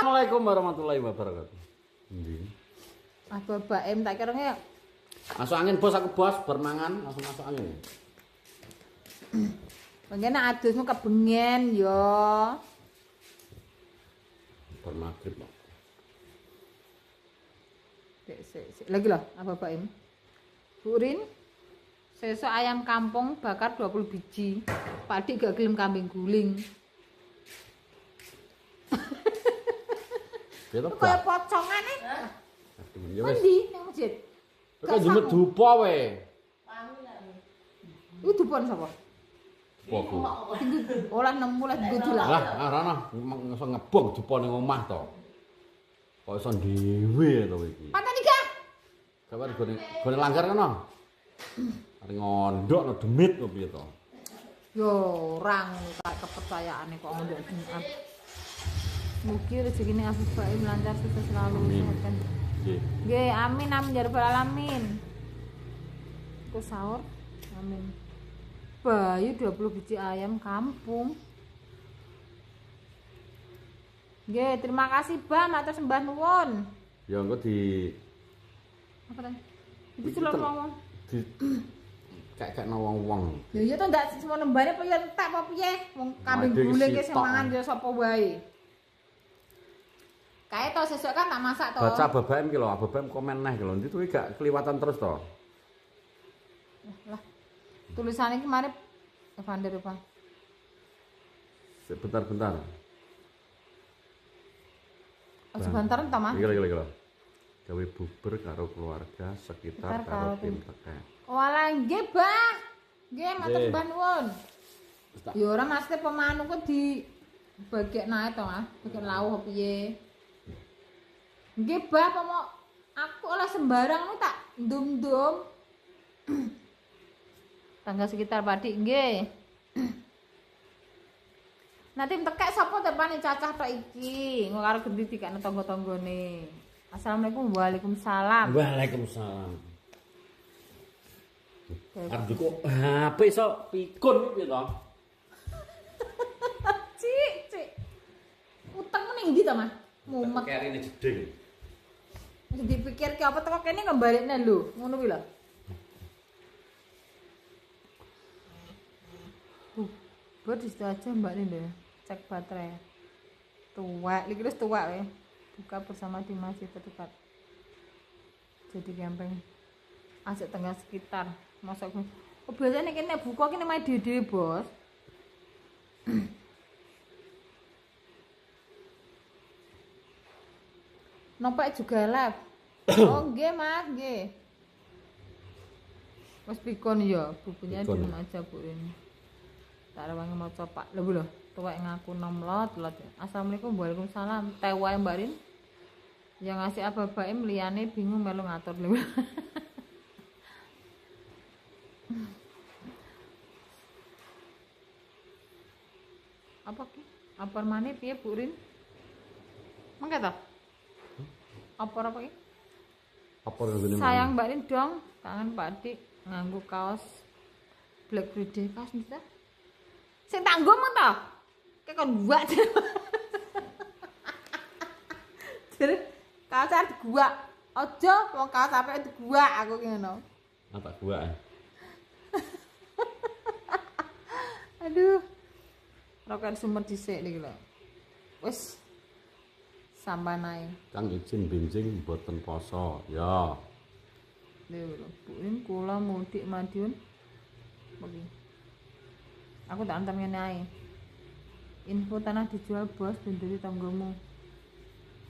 Assalamualaikum warahmatullahi wabarakatuh. Ndi? Bapak em tak kira Masuk angin bos, aku bos bermangan langsung masuk angin. pengen adusmu kebengen yo. Bermagrib kok. Sik. Lagi loh, Bapak em. Bu Rin, sesuk ayam kampung bakar 20 biji. Pak Dik gak gelem kambing guling. Ya to, Kaya pocongane. Aduh, ya wis. Endi nang masjid? Kok jumet dupa we. Iku dupon sapa? Dupaku. Olah nemu lah digo lah. Lah, arana iso ngebong dupa ning omah to. Kok iso dhewe to iki. Pateni gak? Kabar gone langgar kono. Are ngondok no demit kok piye to. Yo orang kayak kepercayaane kok ngondok Jumat. Mugi rezekine Afif Baim lancar sukses selalu sehat kan. Nggih. Nggih, amin amin ya rabbal alamin. Ku sahur. Amin. Bayu 20 biji ayam kampung. Nggih, terima kasih Bang, matur sembah nuwun. Ya engko di Apa tadi? Iki celok ngomong. di kayak wong-wong. Ya iya to ndak semua nembane apa ya entek apa piye? Wong kambing Waduh, guling iki ki sing sitok. mangan ya sapa wae. Kae to sesuk kan tak masak to. Baca BBM ki lho, BBM komen neh ki lho. Ndi tuh gak keliwatan terus to. Lah. Tulisannya iki mari Evander Bang. Sebentar. Aja bantaran ta, Mas? Iki lho. Gawe bubur karo keluarga sekitar karo tim teke. Walah nggih, Bah. Nggih, matur Nggih. sembah nuwun. Wis tak- Ya ora mesti pemanu ku di bageknae to, Mas. Bagek lawuh piye. Nggih, Bah, pomo aku oleh sembarang nu tak ndum-ndum. Tangga sekitar Padik nggih. Nanti tekek sapa tepane cacah tok iki. Engko karo gendi dikane tangga-tanggane. Assalamualaikum waalaikumsalam. Waalaikumsalam. Arep kok HP iso pikun piye to? Cik. Utangmu ning ndi to, Mas? Mumet. Kerine jeding. Wis dipikir ki apa teko kene ngembalikne lho. Ngono kuwi lho. Buat di situ aja Mbak Linda. Cek baterai. Tuwek, iki wis tuwek ya. Buka bersama di masjid terdekat. Jadi camping. Asik tengah sekitar. Masuk. Oh, biasanya kene buka kene main dhewe, Bos. Nompak juga live. Oh, nggih, Mas, nggih. Wes pikon ya, bukunya di Pikon. rumah aja Bu ini. Tak rewangi maca Pak. Lho, tuwek ngaku nomlot lot. Assalamualaikum waalaikumsalam. Tewae Mbak Rin. Yang ngasih Baim liyane bingung melu ngatur lho. Apa ki? Apa maneh piye Bu Rin? Mangke to? Apa ki? Apa ngene? Sayang Mbak Rin dong, kangen Pak Dik nganggo kaos Black Friday kaos nita. Sing tak nggo mong to. Kayak kon buak. Jadi kaos arep guak. Aja wong kaos apik diguak aku ki ngono. Apa gua? Aduh. Rokan sumber dhisik niki lho. Wis sampanae. Kang izin benjing mboten poso. Ya. Lho, Bu Rin kula mudik Madiun. Begini. Aku tak antar ngene ae. Info tanah dijual bos benderi tanggomu.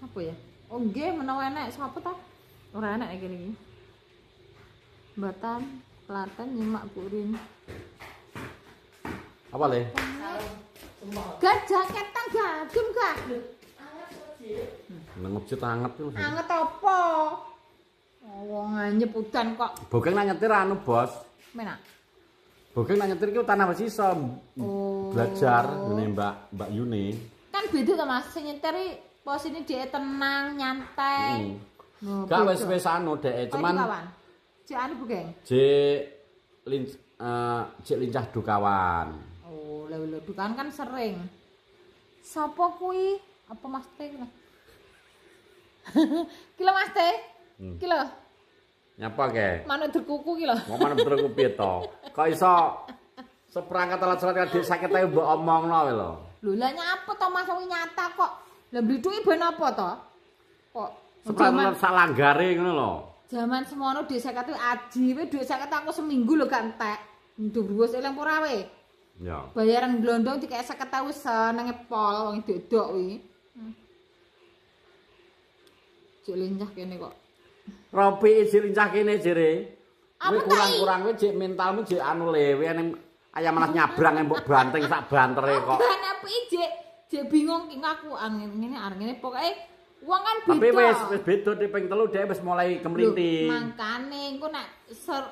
Apa ya? Oh nggih menawa enek sapa ta? Ora enek iki iki. Batan, Klaten nyimak Bu Rin. Apa le? Gak jaketan gagem gak? Nang masjid anget ku. Anget apa? Oh, wong anyep udan kok. Bogeng nak nyetir anu, Bos. Menak. Bogeng nak nyetir ki tanah wis iso Oh. belajar ngene Mbak Yuni. Kan beda to Mas, sing nyeteri posine dhek tenang, nyantai. Oh, Gak beda. wis anu dek, cuman kawan. Cek anu Bugeng. Cek lincah dukawan. Oh, lho dukan kan sering. Sopo kuwi? Apa Mas Teh? Kilo Mas Teh. Kilo. Nyapa ke? Manuk derkuku kilo. Mau mana betul piye to? Kok iso seperangkat alat sholat kadek sakit ae mbok omongno wae lho. Lho lah nyapa to Mas wong nyata kok. Lah blithuke ben apa to? Kok Seperangkat sak langgare ngono lho. Jaman semono dhuwit 50 aji, kowe dhuwit 50 aku seminggu lho gak entek. Ndhuwur eling ora we. Ya. Bayaran glondong dikek 50 wis senenge pol wong dodok kuwi. Cek lincah kene kok. Ropi isi lincah kene jere. Apa Kowe kurang-kurang kowe jek mentalmu jek anu lewe ning ayam malah nyabrang mbok banteng sak bantere kok. Kan apa jek bingung ki ngaku ngene ngene pokoke wong kan beda. Tapi wis beda di ping 3 dhek wis mulai kemlinting. Mangkane engko nek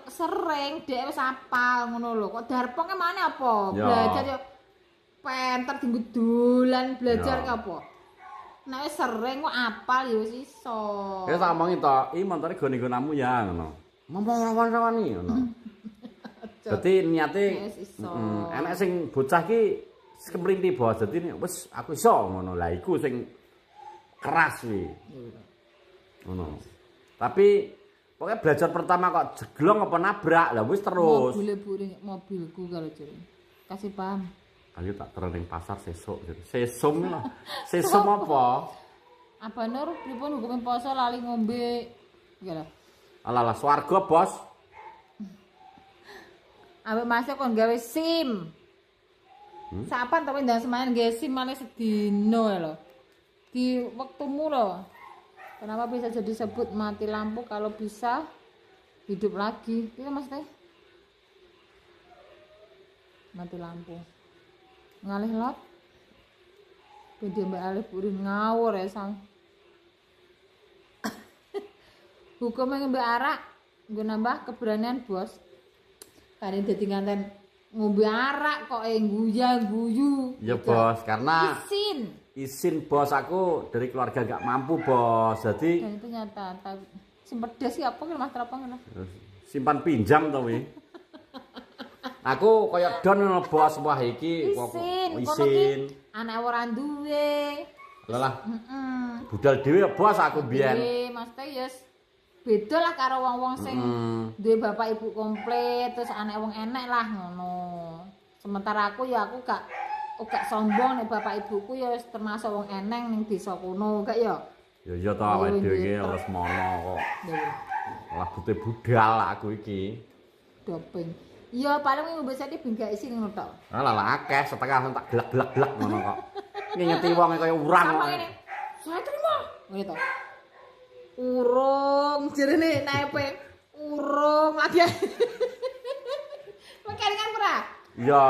sering dhek wis apal ngono lho. Kok darponge mana apa? Ya. Belajar yo penter dinggo dolan belajar Ya. ki apa? Nek wis sering kok apal ya wis iso. Kowe tak omongi to, "Ih, montore gone-gonamu ya," ngono. Ngomong rawan-rawani ngono. Dadi niate Wis iso. enek sing bocah ki kemlinti bos. Dadi wis aku iso ngono. Lah iku sing keras wi. Ngono. Tapi pokoknya belajar pertama kok jeglong apa nabrak, lah wis terus. Mobilku kalau jare. Kasih paham. Ayo tak terus ning pasar sesuk. Sesum lho. Sesum apa? Apa Nur pripun hukume poso lali ngombe. Ya lah. Alah swarga, Bos. Ambek masuk kon gawe SIM. Sapan tapi ndang semayan gawe SIM maneh sedino lho. Di waktumu lho. Kenapa bisa jadi sebut mati lampu kalau bisa hidup lagi? Itu maksudnya mati lampu. Ngalih lot. Beda mbak alih puri ngawur ya sang. Hukumnya ngombe arak, gue nambah keberanian bos. Kalian jadi nganten ngombe arak kok guyu. Ya bos, karena Isin. bos aku dari keluarga gak mampu bos. Jadi Dan itu nyata. Sempedes sih apa mas apa ngono? simpan pinjam to wi. Aku koyo don ngono bos wah iki Isin. Anak ora duwe. Lah budal dhewe bos aku biyen. Mas teh yes. Beda lah karo wong-wong sing duwe bapak ibu komplit terus anak wong enek lah ngono. Sementara aku ya aku gak sombong nek bapak ibuku ya wis termasuk wong eneng ning desa kono gak ya. Ya iya to awake dhewe iki wis mono kok. Lah bute budal aku iki. Doping. Iya paling ngombe sate ben gak isin ngono tok. Lah akeh setengah tak glek-glek ngono kok. Ngingeti wong kaya urang kok. Saya terima. Ngene to. Urung jerene naipe. Urung lagi. Makane kan ora. Iya.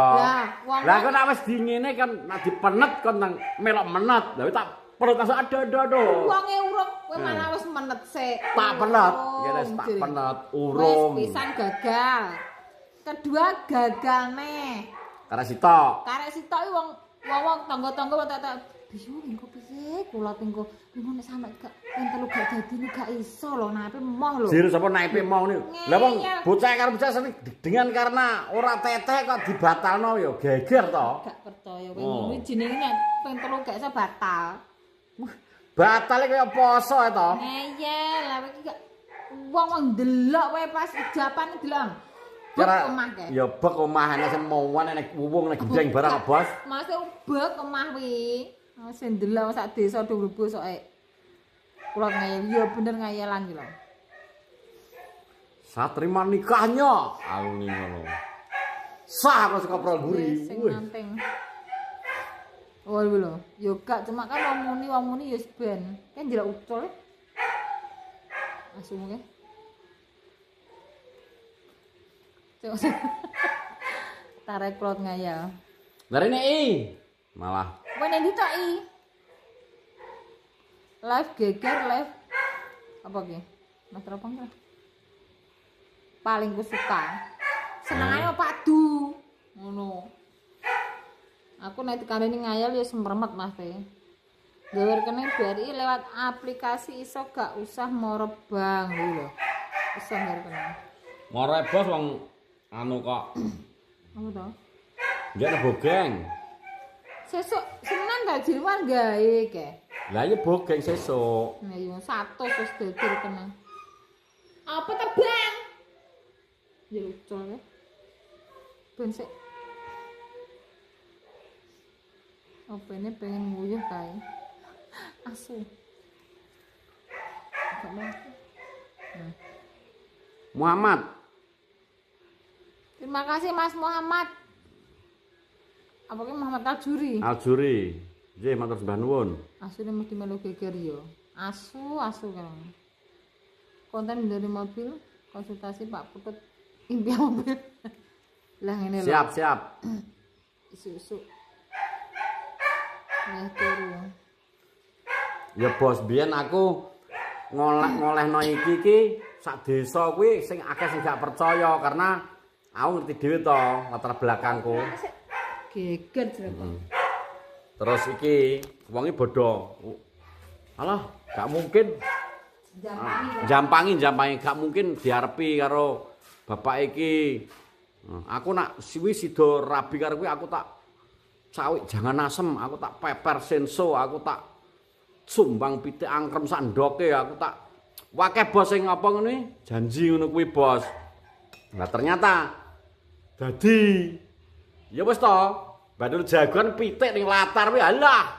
Lah kok nek wis dingene kan nek dipenet kon nang melok menet. Lah tak perut langsung ada. Wonge urung kowe malah wis menet sik. Tak penet. Kene tak penet urung. Wis pisan gagal. Kedua gagal neh. Karek sitok. Karek sitok iki wong tangga-tangga tak bingung engko piye kula pengko nek sampe gak telu gak dadi gak iso lho naipe moh lho. Jir sapa naipe mau niku. Lah wong bocah karo bocah sing dengan karena ora teteh kok dibatalno ya geger to. Gak percaya kowe iki jenenge nek ping telu gak iso batal. Batal kaya poso to. Ngeyel lah iki gak wong ndelok wae pas ujapan delok. Cara ya bek omah ana sing mowan nek wuwung nek gendeng barang bos. Mas bek omah kuwi. Sing ndelok sak desa Durbo soke. Kula ngeyel ya bener ngayelan iki lho. Satrima nikahnya aluni ngono. Sah kok saka Pramburi. Sing nanteng. Oh lho, yo gak cuma kan wong muni ya ben. Kan njelok ucul. Asu ke. Tarik plot ngayal. Lah rene malah. Kowe nek ditok live geger live apa ki? Mas apa enggak? Paling ku suka. Senengane padu. Ngono. Aku nek tekanane ngayal ya semremet Mas teh. Gawe rekening BRI lewat aplikasi iso gak usah moro bank lho. Iso gawe rekening. Moro bos wong anu kok. Apa to? Nggak ada bogeng. Sesuk senan kan gaji luar gawe ke. Lah ya bogeng sesuk. Nah yo 100 wis dodol tenang. Apa terbang? Ya ucul ya. Ben sik. Opene pengen nguyuh kae. Asu. Gak mampu. Muhammad. Terima kasih Mas Muhammad. Apa ki Muhammad Aljuri? Aljuri. Nggih, matur sembah nuwun. Asune mesti melu geger yo. Asu kan. Konten dari mobil, konsultasi Pak Putut impian mobil. Lah ngene lho. Siap. Isu-isu. Nah, turu. Ya bos, biyen aku ngolehno iki sak desa kuwi sing akeh sing gak percaya karena aku ngerti dhewe to latar belakangku. Geger jrepot. Terus iki wonge bodho. Alah, gak mungkin. Jampangi gak mungkin diarepi karo bapak iki. Aku nak siwi sida rabi karo kuwi aku tak cawik jangan asem, aku tak peper senso, aku tak sumbang pitik angkrem sak ndoke, aku tak wakeh bos sing apa ngene janji ngono kuwi bos. Nah ternyata dadi ya wis to, badul jagoan pitik ning latar kuwi alah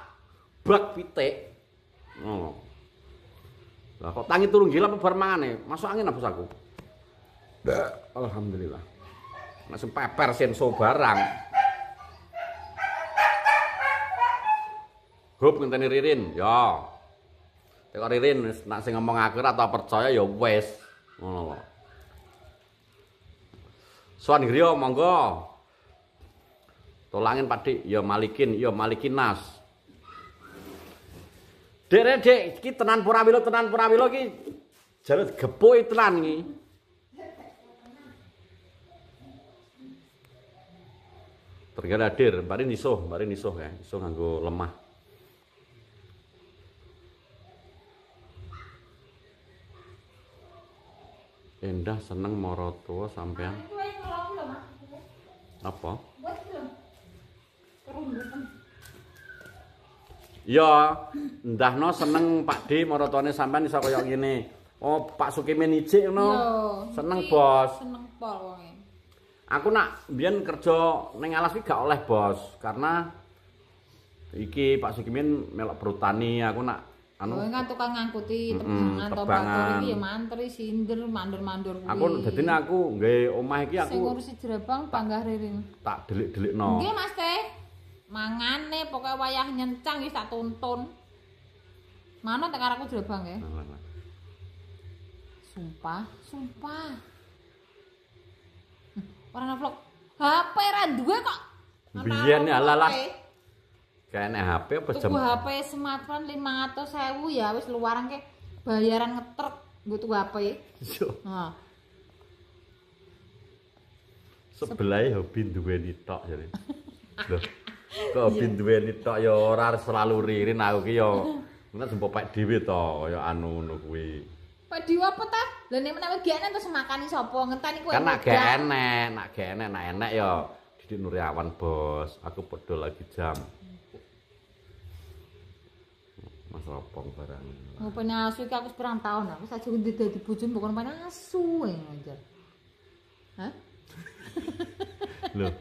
bak pitik. Oh. Lah kok tangi turu gila apa bar mangane? Masuk angin apa aku? Alhamdulillah. Langsung peper senso barang. Hop ngenteni Ririn, ya. Teko Ririn nek sing ngomong akhir atau percaya ya wis. Ngono lho. Soan griya monggo. Tolangin Pak Dik, ya malikin nas. Dek, iki tenan Purawilo iki jalur gepuki tenan iki. Tergaladir, mari nisuh ya, iso nganggo lemah. Endah seneng mara tuwa sampean. Apa? Ya, ndahno seneng Pak D mara tuwane sampean iso kaya ngene. Oh, Pak Sukimin ijik ngono. Seneng, Bos. Seneng pol wonge. Aku nak mbiyen kerja ning alas iki gak oleh, Bos, karena iki Pak Sukimin melok berutani, aku nak anu kan tukang ngangkuti tebangan to batur iki ya mantri sindir mandur-mandur kuwi. Dadine aku nggawe omah iki aku sing ngurusi Jerabang panggah Ririn. Tak delik-delikno. Nggih Mas Teh. Mangane pokoke wayah nyencang wis tak tuntun. Mana tek karo aku Jerabang nggih. Sumpah. Ora vlog. HP ra duwe kok. Biyen alalah. Kayaknya HP apa jam? Tuku HP smartphone 500.000 ya wis luaran ke bayaran ngetrek nggo tuku HP. Iya. Heeh. Sebelah hobi duweni tok jare. Lho. Kok hobi duweni tok ya ora selalu Ririn aku ki ya. Nek jempo pek dhewe to kaya anu ngono kuwi. Pek dhewe apa ta? Lah nek menawa gene terus makani sapa? Ngenteni kowe. Kan nak enek, nak enek ya Didik Nuriawan, Bos. Aku padha lagi jam. Mas Opong barang. Ngopene asu iki aku pirang tahun aku saja dadi bojomu bukan panen asu anjir. Hah? Loh.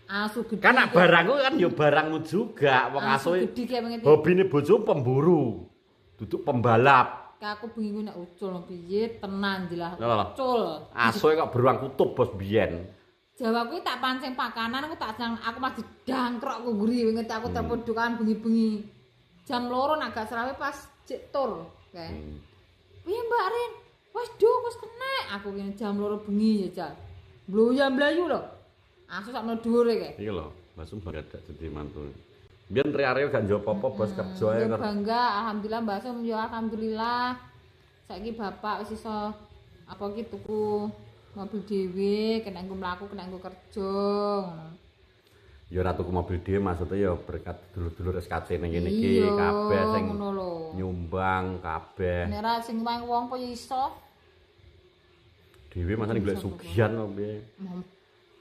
Asu gede. Kan nak barangku kan ya barangmu juga. Wong asu gede ki pengen. Hobine bojo pemburu. Duduk pembalap. Aku bengi ku nek ucul piye tenan jelas ucul. Asu kok beruang kutub bos biyen. Jawa kuwi tak pancing pakanan aku mah didangkrok ku nguri ngerti aku telepon dukan bengi-bengi. Jam 2 nak gak serawe pas cek tur, kae. Piye Mbak Rin? Wis wis kena. Aku kene jam 2 bengi ya, Cak. Mblayu lho. Asu sak dhuwure kae. Iki lho, Mbasum bangga dadi mantu. Biyen Ri-Aryo gak njowo apa-apa bos kerja ya bangga, alhamdulillah Mbasum ya alhamdulillah. Saiki bapak wis iso apa ki tuku mobil dhewe, kena nggo mlaku, kena nggo kerja ngono. Ya ora tuku mobil dhewe maksudnya ya berkat dulur-dulur SKC ning kene iki kabeh sing nyumbang kabeh. Nek ora sing nyumbang wong apa ya iso. Dhewe masane golek sugihan kok piye.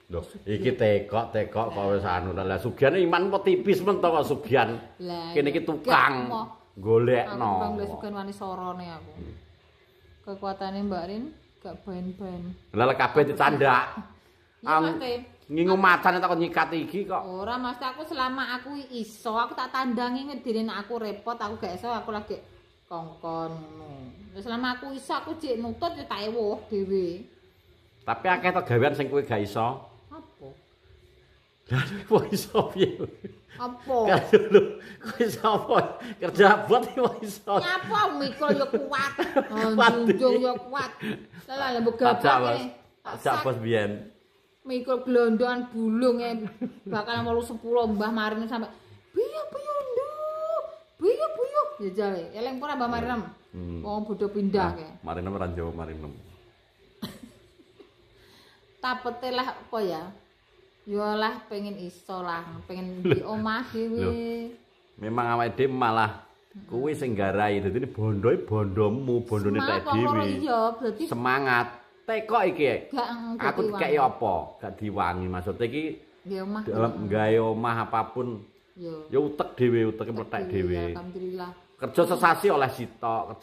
Loh, iki tekok kok wis anu lah Sugian iman kok tipis men to kok Sugian. Kene iki tukang golekno. Bang lek Sugian wani sorone aku. Kekuatane Mbak Rin gak bain-bain. Lah kabeh dicandak. Ngingu macane tak nyikat iki kok. Ora Mas, aku selama aku iso, aku tak tandangi ngedine nek aku repot, aku gak iso, aku lagi kongkon ngono. Selama aku iso, aku jek nutut ya tak ewuh dhewe. Tapi akeh to gawean sing kowe gak iso. Apa? Lah kowe iso piye? Apa? Lho, kowe iso apa? Kerja buat kowe iso. Nyapa mikul yo kuat. Junjung yo kuat. Lah begabak ini. Tak bos biyen. Mikul glondongan bulunge bakal 8-10 Mbah Marin sampe biyo nduk. Biyo. Ya jale, eleng ora Mbah Marin. Wong bodho pindah ke. Marinem ora Jawa Marinem. Tapete lah apa ya? Yo lah pengen iso lah, pengen di omah dhewe. Memang awake dhewe malah kowe sing garai dadi bondoe bondomu, bondone tek dhewe. Iya, berarti semangat. Tekok iki. Aku dikeki apa? Gak diwangi maksud iki. Nggih omah. Dalam gawe omah apapun. Ya utek dhewe, uteke mlethek dhewe. Alhamdulillah. Kerja sesasi oleh sitok,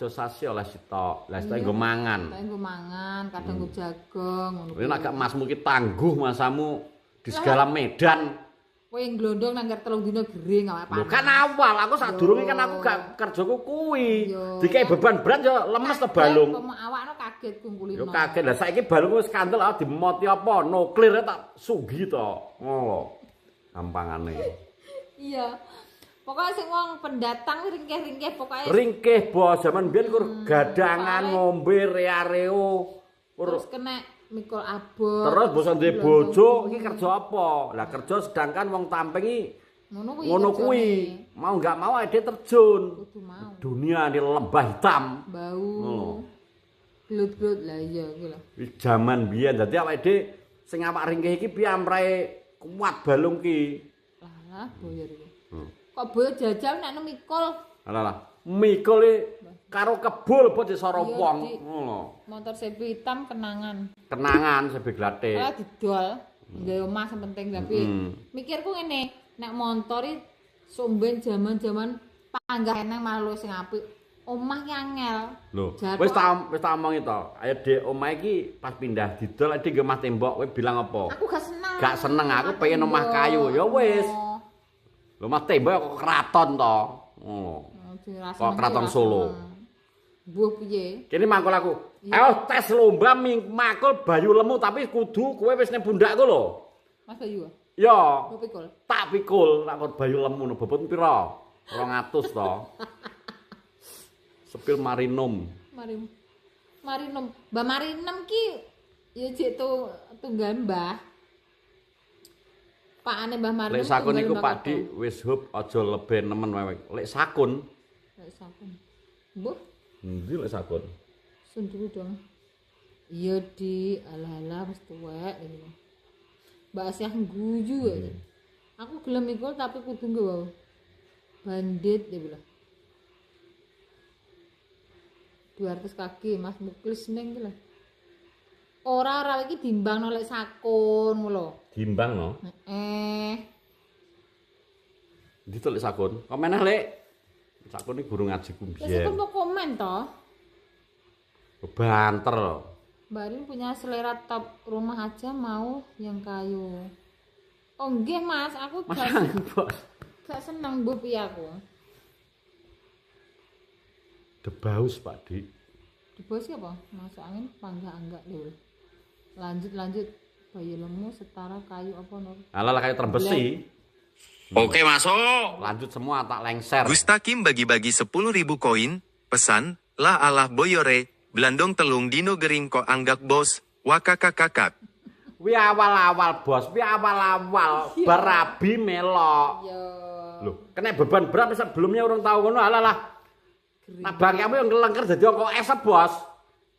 Lah sitok nggo mangan. Nggo mangan, kadang nggo jagung ngono. Nek gak masmu ki tangguh masamu di segala medan. Kowe glondong nang 3 dina gering awake panas. Kan awal aku sadurunge kan aku gak kerjaku kuwi. Dikei beban berat ya lemes to balung. Awakno kaget kumpulino. Yo kaget lah saiki balung wis kandel ah dimoti apa nuklir tak sugi to. Ngono. Gampangane. Iya. Pokoknya sing wong pendatang ringkeh-ringkeh pokoknya ringkeh bos zaman biyen kur gadangan ngombe rea-reo. Terus kena mikul abot. Terus bosan duwe bojo iki kerja apa? Lah kerja sedangkan wong Tamping iki ngono kuwi. Mau enggak mau ade terjun. Kudu mau. Dunia di lembah hitam. Bau. Blut-blut lah iya kuwi lho. Wis jaman biyen dadi awake dhewe sing awak ringkeh iki piye amrae kuat balung ki. Lah boyor iki. Kok boyo jajal nek mikul. Alah, mikul karo kebul bot disara wong. Ngono. Motor CB hitam kenangan. Kenangan CB glatik. Lah didol. Nggawe omah sing penting tapi mikirku ngene, nek motor iki somben jaman-jaman panggah eneng malah luwih sing apik. Omah ki angel. Lho, wis tak omongi to. Ayo Dek, omah iki pas pindah didol iki nggih omah tembok, kowe bilang apa? Aku gak seneng. Gak seneng, aku pengen omah kayu. Ya wis. Lho omah tembok kok keraton to. Ngono. Kok keraton Solo. Mbuh piye? Kene mangkul aku. Ayo tes lomba makul Bayu Lemu tapi kudu kowe wis ning pundakku lho. Mas Bayu. Ya. Pikul. Tak pikul nek Bayu Lemu no bobot pira? 200 to. Sepil Marinum. Marinum. Mbah Marinum ki ya jek tunggal Mbah. Pakane Mbah Marinum. Lek sakun iku Pak Dik wis hub aja lebih nemen wewek. Lek sakun. Mbuh. Endi lek sakun? Sunduru dong. Iya di ala-ala wis tuwek iki. Mbak Asyah guyu aja. Aku gelem ikut tapi kudu nggawa bandit dia bilang. 200 kaki Mas Muklis ning iki lho. Ora iki dimbangno lek sakun ngono. Dimbangno? Heeh. Ndi to lek sakun? Kok meneh lek? Sakun iki guru ngaji ku biyen. Sakun mau komen to? Banter lho. Mbak Rin punya selera top rumah aja mau yang kayu. Oh nggih Mas, aku gak seneng mbok piye aku. Debaus Pak Dik. Debaus apa? Masuk angin panggah anggak lho. Lanjut Bayu Lemu setara kayu apa Nur? Alah kayu terbesi. Oke masuk. Lanjut semua tak lengser. Gustakim bagi-bagi 10.000 koin. Pesan, lah alah boyore. Belandong telung dino gering kok anggak bos. Wakakakakak. Wi awal-awal bos, wi awal-awal berabi melok. Yo. Loh, kena beban berat sebelumnya orang tahu ngono alah. Nah bang kamu yang kelengker jadi ongko es bos.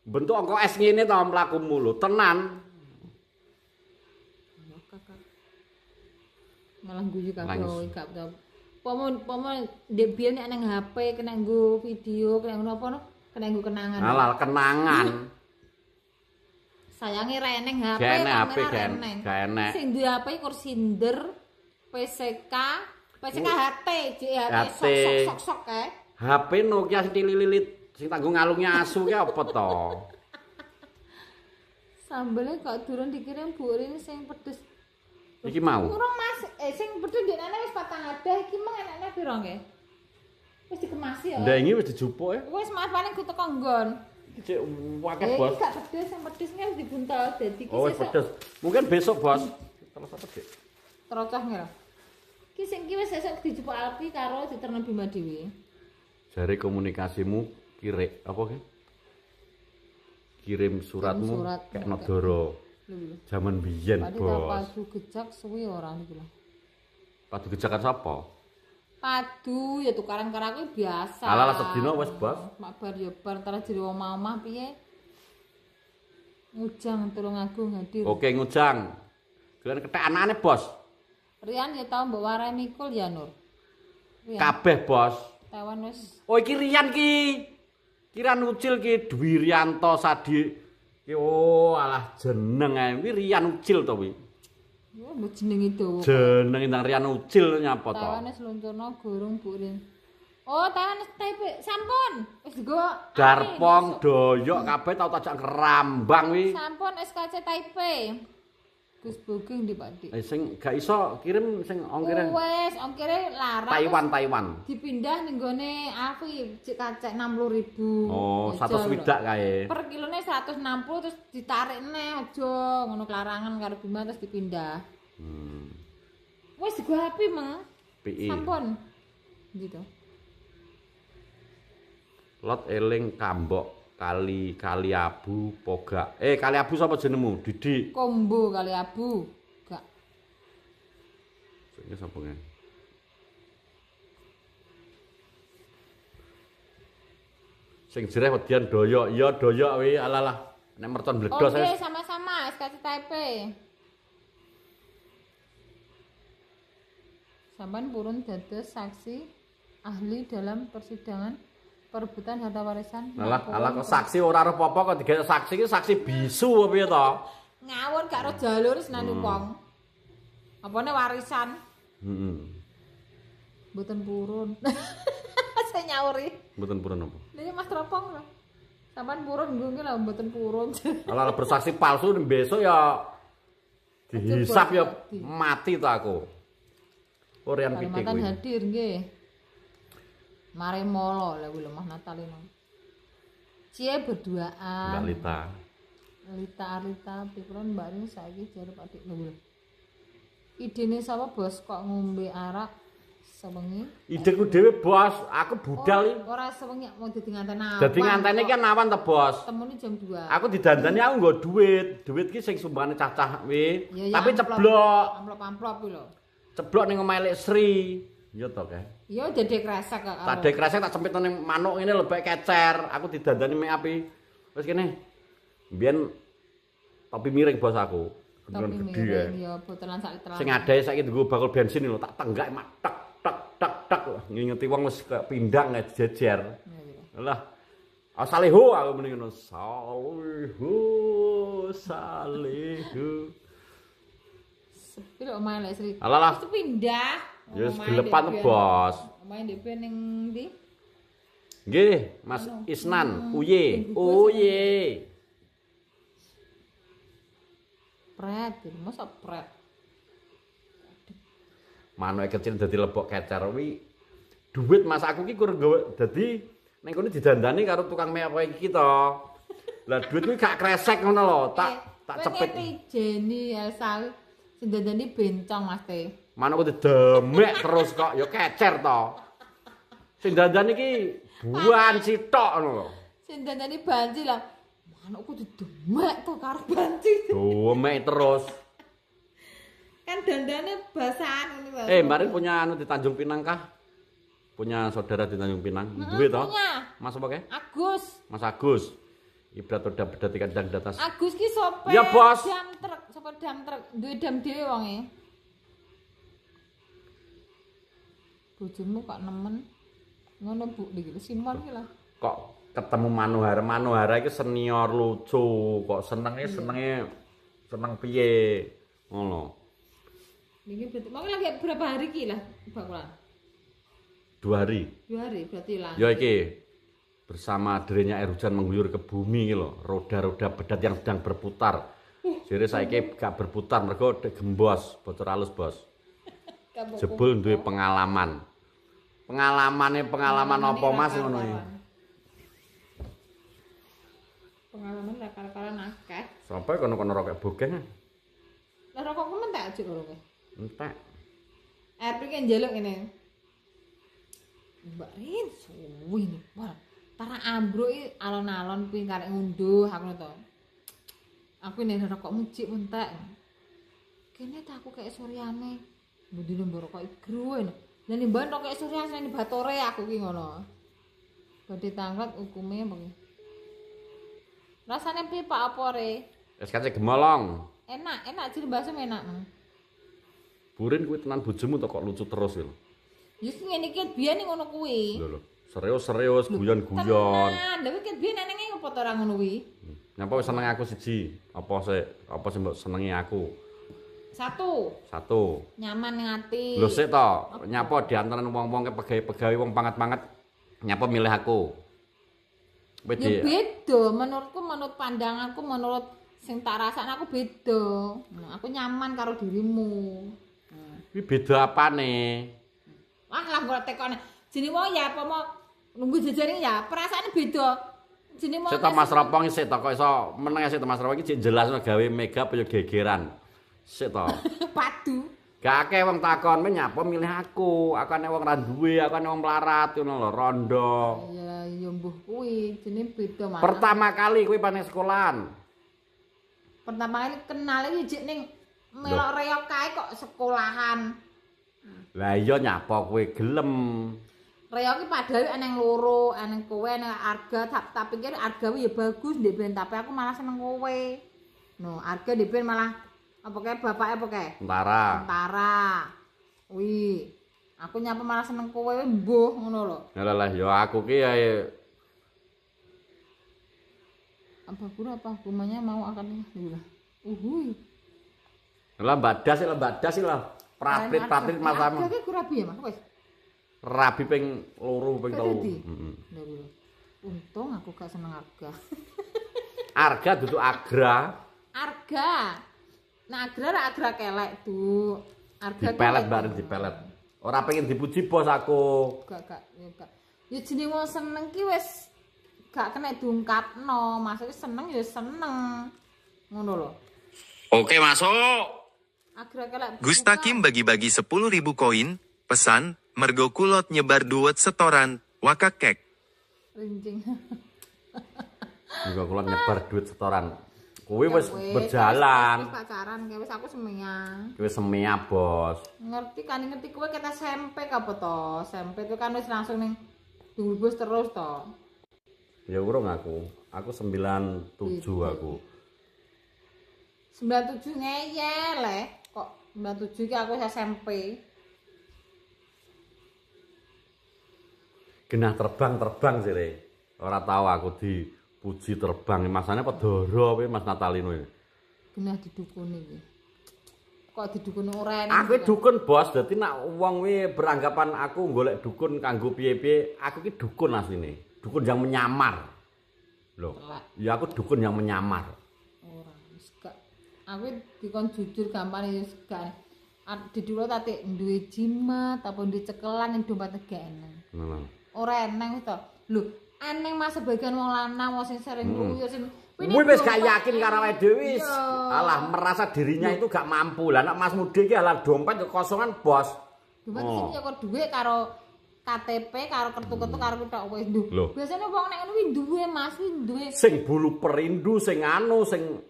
Bentuk ongko es ngene to mlakumu lho, tenan. Malah guyu kabeh gak tau. Pomo ndek biyen nek nang HP kena nggo video, kena ngono apa no? Kena nggo kenangan. Alah kenangan. Sayange reneng HP, Gak enek HP, kamera gak reneng. enek. Sing duwe HP kursinder, PCK HT, HT. sok kae. HP Nokia sing lilit sing tanggung ngalungnya asu ki apa to? Sambelnya kok durung dikirim Bu Rin sing pedes. Iki mau. Urung Mas, sing pedes dekne wis 4 adah iki mung enakne piro nggih? Wis dikemasi ya. Ndak iki wis dijupuk ya. Wis Mas paling ku teko nggon. Cek wakeh bos. Iki gak pedes, yang pedes wis dibuntel dadi iki Oh, pedes. Mungkin besok, Bos. Terus apa, Dik? Trocah ngira. Ki sing ki wis sesuk dijupuk Alpi karo diterno Bima dhewe. Jare komunikasimu apa ki? Kirim suratmu kayak Nodoro. Lho. Zaman biyen, Padi Bos. padu gejak suwi ora niki lho. Padu gejakan sapa? Padu ya tukaran karo aku biasa. Ala sedina wis, Bos. Mak bar ya bar tara jero omah-omah piye? Ngujang tulung agung hadir. Oke, ngujang. Kalian ketek anakane, Bos. Rian ya tau mbok warai mikul ya Nur. Rian. Kabeh, Bos. Tawan wis Oh, iki Rian ki. Kiran Ucil ki Dwi Rianto Sadi. Ki oh, alah jeneng ae. Kuwi Rian Ucil to kuwi. yo mbok jenenge dawa. Jeneng Intang Rian Ucil nyapa to? Tawan wis luncurno gorong Bu Rin. Oh, tawan wis type sampun. Wis digo Darpong, doyok kabeh tau tajak kerambang kuwi. sampun SKC Taipei. Gus Bogeng di Pak Dik. Sing gak iso kirim sing ongkire Wes, ongkire larang. Taiwan. Dipindah ning gone Afi cek kacek 60.000. Oh, 100 widak kae. Per kilone 160 terus ditarik neh aja ngono klarangan karo Bima terus dipindah. Wes digo api meng. PI. Sampun. Gitu. Lot eling Kambok kali abu Pogak. Kali abu sapa jenengmu? Didi. Kombo kali abu. Gak. Sing sapa ngene? Sing jereh wedian doyok. Iya doyok kuwi alalah. Nek mercon bledos Oke, sama-sama SKC Taipei. Sampan purun dados saksi ahli dalam persidangan perebutan harta warisan. Alah kok saksi ora roh apa kok digawe saksi iki saksi bisu apa piye to? Ngawur gak ro jalur senane wong. Apane warisan? Heeh. Mboten purun. Saya nyauri. Mboten purun apa? Lha Mas Tropong lho. Sampan purun nggo nggih lho mboten purun. Alah bersaksi palsu besok ya dihisap ya mati to aku. Orian pitik Kalimantan kuwi. hadir nggih. Mare molo lha kuwi lho Mas Natalino. Cie berduaan. Mbak Lita. Arita pikiran Mbak Rin saiki jare Pak Dik lho. Idene sapa bos kok ngombe arak sewengi? Ideku dhewe, Bos. Aku budal iki. Ora sewengi mau dadi nganten awan. Dadi ngantene iki awan to, Bos. Temune jam 2. Aku didandani aku nggo duit. Duit ki sing sumbangane cah-cah kuwi. Ya, Tapi amplop. ceblok. Amplop kuwi lho. Ceblok ning omahe Lek Sri. Ya to, Kak. Ya dedek kresek kok. Tak dek kresek tak cempit ning manuk ngene lho bae kecer. Aku didandani mek api. Wis kene. Mbiyen topi miring bos aku. Beneran Tapi gede ya. ya botolan sak literan. Sing adae saiki nggo bakul bensin lho tak tenggak mak tek. Ngingeti wong wis pindang jejer. Lah. Salihu aku muni ngono. Salihu. Sepi lho omahe Lek Sri. Alah. Wis pindah. Ya wis gelepan bos. Omahe ndek ning ndi? Nggih, Mas Isnan, uye. Pret, masa pret. Manuke kecil dadi lebok kecer kuwi. Duit Mas aku ki kur gawe dadi ning kene didandani karo tukang mie apa iki to. Lah duit kuwi gak kresek ngono lho, tak cepet. Jeni asal sing dandani bencong Mas Te. Manukku didemek terus kok ya kecer to. Sing dandani iki buan sitok ngono lho. Sing dandani banci lah. Manukku didemek to karo banci. Demek terus. Kan dandane basahan ini lho. Mari punya anu di Tanjung Pinang kah? Punya saudara di Tanjung Pinang. Duwe to? Punya. Mas apa ke? Agus. Mas Agus. Ibrat udah bedat ikan dan datas. Agus ki sopir. Ya, Bos. Dam truk, sopir dam truk. Duwe dam dhewe wonge. Bojomu kok nemen. Ngono Bu iki Simon iki lah. Kok ketemu Manohara iki senior lucu, kok seneng piye. Ngono. Ini berarti mau lagi berapa hari ki lah bakulan? 2 hari. 2 hari berarti lah. Ya iki bersama derenya air hujan mengguyur ke bumi iki lho, roda-roda bedat yang sedang berputar. Jere saiki gak berputar mergo gembos, bocor halus, Bos. Jebul duwe pengalaman. Pengalaman apa Mas ngono iki? Pengalaman karo-karoan akeh. Sapa kono-kono rokok bogeng? Lah rokokku mentek aja karo kowe. Entek. Arep iki njaluk ngene. Mbak Rin suwi nih. Wah, para ambruk iki alon-alon kuwi karek ngunduh aku to. Aku nek rokok mucik mentek. Kene tak aku kayak Suryane. Mbudine mbok rokok igruwen. Lah nek mbok rokok Suryane ning Batore aku ki ngono. Badhe tanglet hukume apa ki? Rasane piye Pak apa re? Wis kace gemolong. Enak jil bakso enak. Burin kuwi tenan bojomu kok lucu terus lho. Ya sing ngene iki biyen ngono kuwi. Lho. Serius guyon-guyon. Tenan, lha iki biyen enenge ngopo to ora ngono kuwi? Nyapa wis seneng aku siji? Apa sih mbok senengi aku? Satu. Nyaman ngati. Lho sik to, nyapa diantara wong-wong pegawai-pegawai wong pangat-pangat nyapa milih aku. Ya beda, menurut pandanganku, menurut sing tak rasakne aku beda. Nah, aku nyaman karo dirimu. Kuwi beda apane? Wah, lah kok tekone. Jenenge wong ya apa mau nunggu jejane ya, perasaane beda. Jenenge Sik to Mas Ropong sik to kok iso meneng sik to Mas Ropong iki jek jelasno gawe mega apa ya gegeran. Sik to. Padu. Gak akeh wong takon nyapa milih aku. Aku nek wong ra duwe, aku nek wong melarat ngono lho, rondo. Ya mbuh kuwi, jenenge beda malah. Pertama kali kuwi pas sekolahan. Pertama kali kenal iki jek ning melok reok kae kok sekolahan. Lah iya nyapa kowe gelem. Reok iki padahal eneng loro, eneng kowe, eneng Arga, tak pikir Arga ya bagus ndek ben, tapi aku malah seneng kowe. No, Arga ndek ben malah apa kae bapake apa kae? Tentara. Wih. Aku nyapa malah seneng kowe mbuh ngono lho. Lah ya aku ki ya apa hukumannya mau akan lah. Uhuy. Lah Mbak Das lah. Pratrit Mas Amo. Arga ki kurabi ya, Mas wis. Rabi ping 2 ping 3. Heeh. Untung aku gak seneng Arga. Arga duduk Agra. Arga. Nah, agra kelek, Du. Arga dipelet bareng dipelet. Ora pengen dipuji bos aku. Gak. Ya jenenge wong seneng ki wis gak kena diungkapno. Maksudnya seneng ya seneng. Ngono lho. Oke masuk. Agra kelek. Gustakim bagi-bagi 10.000 koin, pesan, mergo kulot nyebar duet setoran, wakak kek. Rincing. Juga kula nyebar duit setoran. Kuwi wis berjalan. Wis pacaran, wis aku semia. Kuwi semia, Bos. Ngerti kowe kita SMP apa to? SMP itu kan wis langsung ning dulbus terus to. Ya urung aku. Aku 97 aku. 97 ngeyel kok 97 ki aku SMP. Genah terbang sih, Re. Ora tahu aku dipuji terbang. Masane pedoro kowe Mas Natalino iki. Genah didukuni iki. Kok didukuni ora enak. Aku dukun, Bos. Dadi nek wong kuwi beranggapan aku golek dukun kanggo piye-piye, aku ki dukun asline. Dukun yang menyamar. Loh. Ya aku dukun yang menyamar. Ora, wis gak. Aku dikon jujur gampang ya gak. Di dulu tadi duwe jimat apa duwe cekelan yang dompet gak enak. Ora eneng to. Lho, eneng Mas sebagian wong lanang wong sing sering nguyu sing kuwi wis gak yakin karo awake dhewe wis. Alah merasa dirinya itu gak mampu. Lah nek Mas Mudi iki alah dompet kosongan, Bos. Dompet sing nyekor dhuwit karo KTP karo kartu-kartu karo tok wis nduk. Biasane wong nek ngono kuwi duwe Mas, kuwi duwe sing bulu perindu sing anu sing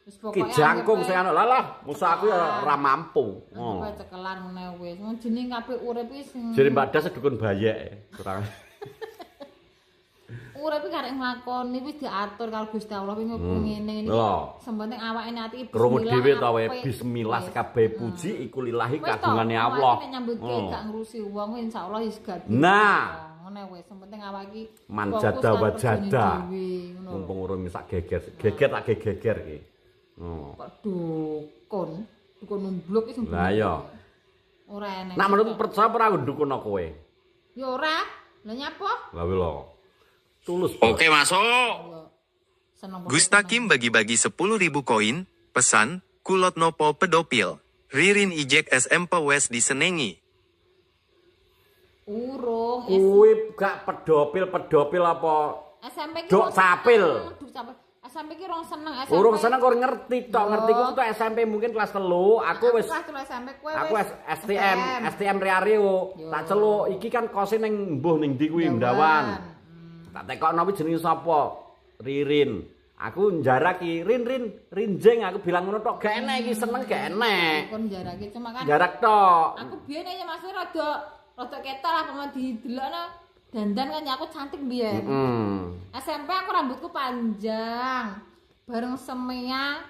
wis pokoke jangkung sing anu. Lah musa aku ya ora mampu. Oh. Cekelan ngene wis. Wong jeneng kabeh urip iki sing jare Mbak Das dukun bayek. Kurang. Urip iki karek nglakoni wis diatur karo Gusti Allah iki ngene iki. Sempenting awake ati krungu dhewe ta wae bismillah kabeh puji iku lillahi kagungane Allah. Nek nyambut gak ngurusi wong insyaallah wis gak. Nah, meneh wis, sing penting awak iki manjada wajada. ngono. Mumpung urung sak geger. Geger tak geger iki. Oh. Kok dukun numbluk iki sing. Lah iya. Ora enek. Nak menurut percaya ora ndukun kowe. Ya ora. Lah nyapa? Lah lho. Tulus. Oke masuk. Ya. Seneng. Gustakim bagi-bagi 10.000 koin, pesan, kulot nopo pedopil. Ririn ijek SMP West disenengi. Urung. Kuwi gak pedopil apa? SMP ki Dok sapil. SMP ki rong seneng SMP. Urung seneng kok ngerti tok, ngerti ku tok SMP mungkin kelas 3. Aku wis SMP kowe aku STM Riario. Tak celuk iki kan kose ning mbuh ning ndi kuwi Ndawan. Tak tekokno kuwi jenenge sapa? Ririn. Aku njaraki Rinjeng aku bilang ngono tok gak enek iki seneng gak enek. Kon njaraki cuma kan. Jarak tok. Aku biyen aja Mas rada ketok lah pemain didelokno dandan kan ya aku cantik biyen. SMP aku rambutku panjang. Bareng semea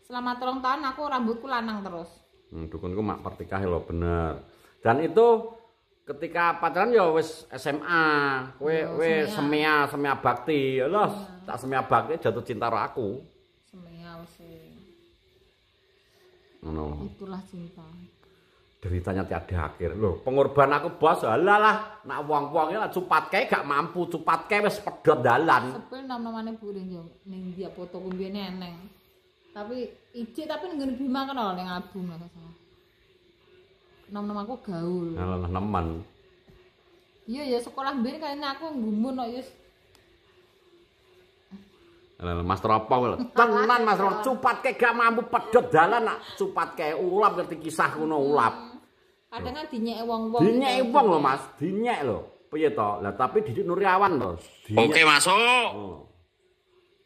selama 3 tahun aku rambutku lanang terus. Dukunku mak pertikahe lho bener. Dan itu ketika pacaran ya wis SMA, kowe semea bakti. Lho, tak semea bakti jatuh cinta karo aku. Semea wis. Ngono. Itulah cinta. Deritanya tiada akhir. Loh, pengorban aku bos, alah nak wong-wong iki cupatke gak mampu, cupatke wis pedhot dalan. Sepil nom-nomane Bu ning dia foto kumbiyene eneng. Tapi ijik tapi ning Bima kan ning album lah salah. Nom-nom aku gaul. Alah nemen. Iya ya sekolah mbiyen kayaknya aku nggumun kok ya. Alah Mas Tropo lho. Tenan Mas Tropo, cupatke gak mampu pedhot dalan nak cupatke ulap ngerti kisah ngono ulap. Kadang kan dinyek wong-wong. Dinyek wong lho Mas, dinyek lho. Piye to? Lah tapi Didik Nuryawan lho. Oke masuk.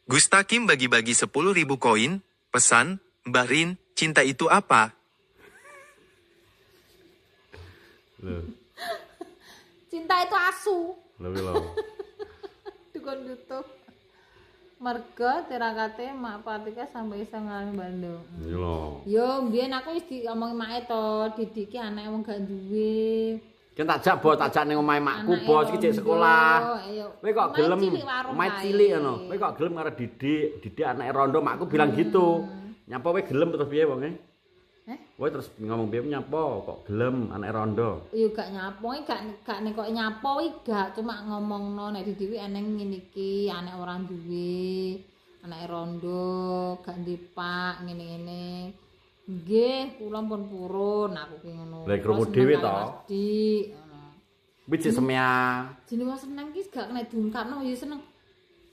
Gustakim bagi-bagi 10.000 koin, pesan, Mbak Rin, cinta itu apa? Lho. Cinta itu asu. Lho. Dukun YouTube. Merga tirakate mak Patika sampai iso ngalami Bandung. Iya lho. Yo mbiyen aku wis diomongi make to, didiki anake wong gak duwe. Kan tak jak bos, tak jak ning omahe makku bos iki cek sekolah. Kowe kok gelem omahe cilik ngono. Kowe kok gelem karo Didik anake rondo makku bilang gitu. Nyapa kowe gelem terus piye wonge? Kowe terus ngomong piye nyapa kok gelem anake rondo? Yo gak nyapa, gak nek kok nyapa gak cuma ngomongno nek Didi eneng ngene iki, anak ora duwe, anake rondo, gak ndipak ngene-ngene. Nggih, kula pun purun aku ki ngono. Lah krungu dhewe to. Dik, ngono. Kuwi cek semea. Jeneng wong seneng ki gak kena diungkapno ya seneng.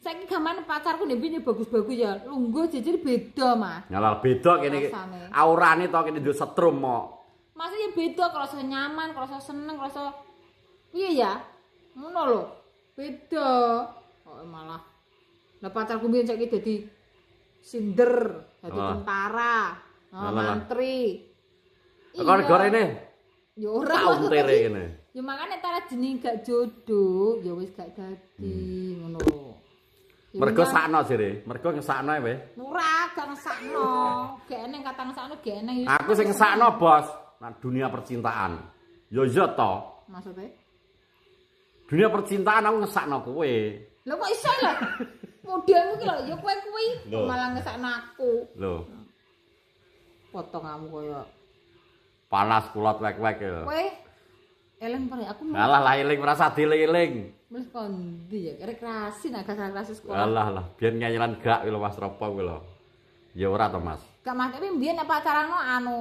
Saiki gamane pacarku nek piye bagus-bagus ya. Lungguh jejer beda, Mas. Nyala beda kene aurane to kene nduk setrum kok. Mas ya beda krasa nyaman, krasa seneng, krasa piye ya? Ngono lho. Beda. Kok malah lah pacarku mbiyen saiki dadi sinder, dadi tentara. Mantri. Gara-gara ini. Ya ora tau tere kene. Ya makane tara jeneng gak jodoh, ya wis gak dadi ngono. Mergo sakno jere, mergo ngesakno wae. Ora gak ngesakno. Gak eneng kata ngesakno gak eneng. Aku sing ngesakno, Bos. Nang dunia percintaan. Yo yo to. Maksudnya? Dunia percintaan aku ngesakno kowe. Lho kok iso lho? Modelmu ki lho, ya kowe kuwi malah ngesakno aku. Lho. Potonganmu koyo Panas kulot wek-wek ya. kowe eleng pare aku Alah lah eling merasa dieling-eling. Wis kondi ya rekreasi nek gak rekreasi sekolah. Alah lah, biyen nyanyilan gak lho Mas Ropo kuwi lho. Ya ora to, Mas. Gak Mas, tapi mbiyen nek pacaranmu anu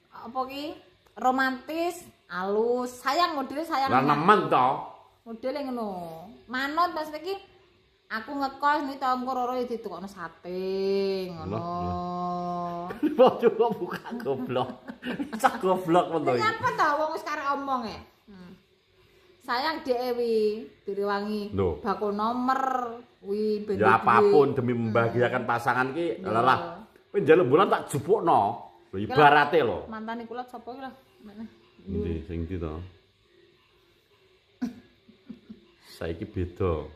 apa ki romantis, alus, sayang modele sayang. Lah nemen to. Modele ngono. Manut Mas iki aku ngekos nih tahun kororo ditukokno sate ngono. Bojo kok buka goblok. Cak goblok men to iki. Nyapa to wong wis karek omong e. Sayang Dewi direwangi bakul nomor wi ben ya apapun demi membahagiakan pasangan ki lah kowe njaluk bulan tak jupukno lho ibarate lho mantane kula sapa ki lho endi sing ndi to saiki beda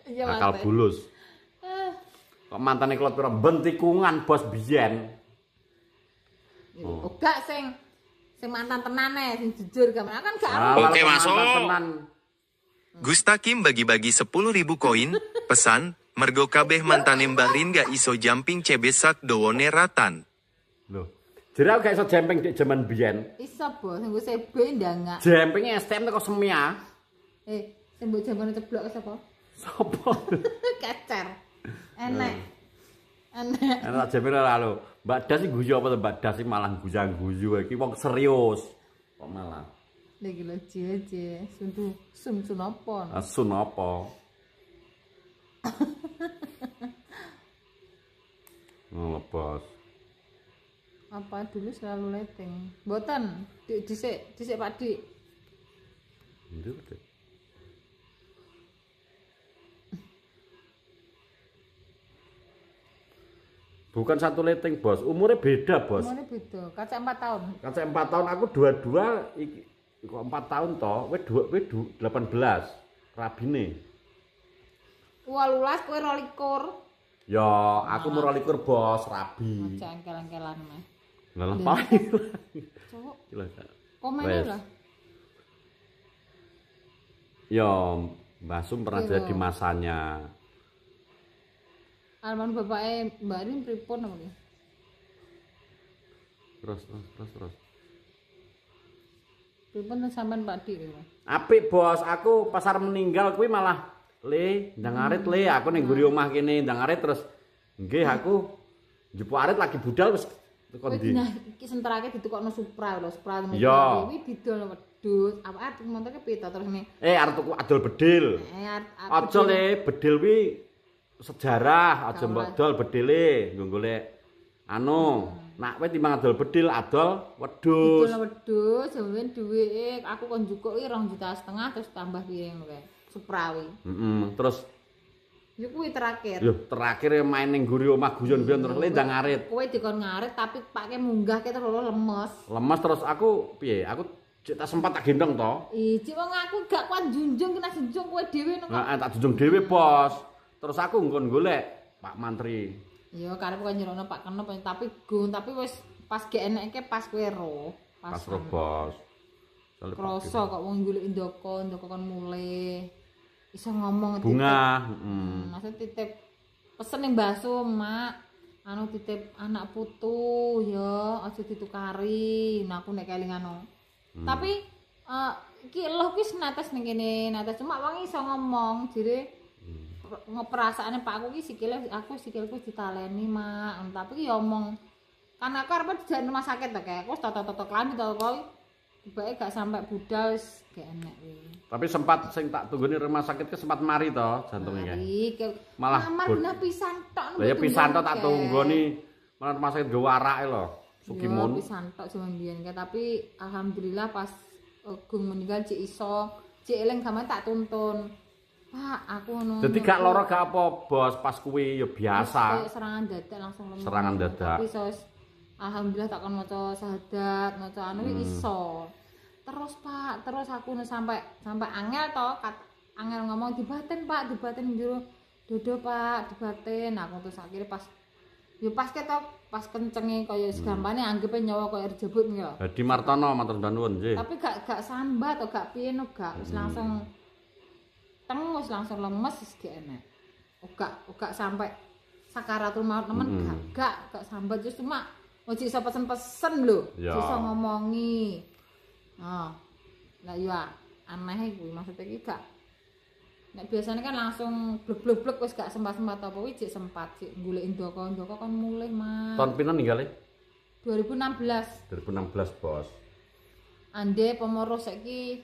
iya akal bulus kok mantane kula pira ben tikungan bos biyen oh gak sing Sing mantan tenan sing jujur kan gak Oke, masuk. Tenan. Gustakim bagi-bagi 10.000 koin, pesan, mergo kabeh mantane Mbah Rin gak iso jumping cebesak dowone ratan. Loh. Jadi aku gak iso jemping di zaman biyen. Iso bos, sing gue sebe ndangak. Jempingnya STM teko semia. Sing mbok jambane ceblok sapa? Sopo? Kecer. Enek. Enak jemping ora lho. Mbak Das iki guyu apa to Mbak Das iki malah guyang-guyu iki wong serius. Kok malah. Lagi lho jeje, sun apa? Asun apa? Oh, bos. Apa dulu selalu leteng? Mboten, dhisik Pak Dik. Nduk, Dik. Bukan satu leteng, Bos. Umurnya beda, Bos. Umurnya beda, kaca 4 tahun. Kaca 4 tahun, aku 22, kok 4 tahun toh, we 18. Rabine. 18 kowe 22. Ya, aku mau 22, Bos, rabi. Aja engkel-engkelan meh. Lah pae. Cuk, Gila. komen Wes. lah. Ya, Mbah Sum pernah Iya. jadi masanya. Almarhum bapaknya Mbak Rin pripun apa ki? Terus. Pripun sampean Pak Dik lho. Apik, Bos. Aku pas arep meninggal kuwi malah ndang arit aku ning nguri omah kene ndang arit terus nggih aku njupuk arit lagi budal wis teko ndi. Nah, iki senterake ditukokno Supra lho, Supra Iya. kuwi didol wedhus. Apa arep montoke pita terus ne? Arep tuku adol bedil. Aja le bedil kuwi sejarah, aja mbok dol bedile nggo golek anu. Nak kowe timbang adol bedil, adol wedhus. Didol wedhus, sampeyan duwike aku kon njukuk iki 2,5 juta terus tambah piring kowe. Supra kuwi. Terus Yo kuwi terakhir. yo terakhir main ning nguri omah guyon-guyon terus le ndang arit. Kowe dikon ngarit tapi pake munggah ke terus lemes. Lemes terus aku piye? Aku cek tak sempat tak gendong to. Cik wong aku gak kuat junjung kena junjung kowe dhewe nang. Nah, tak junjung dhewe, Bos. Terus aku nggon golek Pak Mantri. Ya karep kok nyerono Pak Keno tapi wis pas ge eneke pas kowe ro. Pas ro, Bos. Soale Kroso kok wong golek ndoko kon mulai iso ngomong bunga, Maksud titip pesen ning bakso, Mak. Anu titip anak putu ya aja ditukari. Nah aku nek kelingan. Tapi iki lho kuwi senates ning kene, nates cuma wong iso ngomong jere ngeperasaane Pak aku iki sikilku ditaleni, Mak. Tapi ki ya omong kan aku arep dijak rumah sakit to kayak aku toto-toto klambi to kok. Tibake gak sampai budal wis gak enak kuwi. Tapi sempat sing tak tunggoni rumah sakit ke sempat mari to jantungnya. Malah Amar pisan tok. Lah ya pisan to tak tunggoni malah rumah sakit nggo warake lho. Sukimun. Ya pisan tok jaman biyen tapi alhamdulillah pas Gung meninggal cek iso, cek eling gaman tak tuntun. Pak, aku ngono. Dadi gak lara gak apa, Bos, pas kuwi ya biasa. Kayak serangan dadak langsung lemes. Serangan dadak. Tapi iso alhamdulillah tak kon maca syahadat, maca anu iso. Terus Pak, terus aku sampai angel to, angel ngomong dibaten Pak, dibaten njero dodo Pak, dibaten. Aku terus akhirnya pas ketok pas kencenge kaya segampane anggepe nyawa kaya rejebut iki lho. Hadi Martono matur nuwun nggih. Tapi gak sambat atau gak piye no gak wis langsung wis langsung lemes wis gak enak. Gak sampai sakaratul maut nemen gak sambat just cuma ojo iso pesen-pesen lho. Iso ngomongi. Lah ya aneh kuwi maksudnya iki gak nek biasanya kan langsung blek-blek wis gak sempat-sempat apa kuwi jek sempat jek golek ndoko kan mulih Mas. Tahun pinten ninggale? 2016. 2016, Bos. Ande pemoro saiki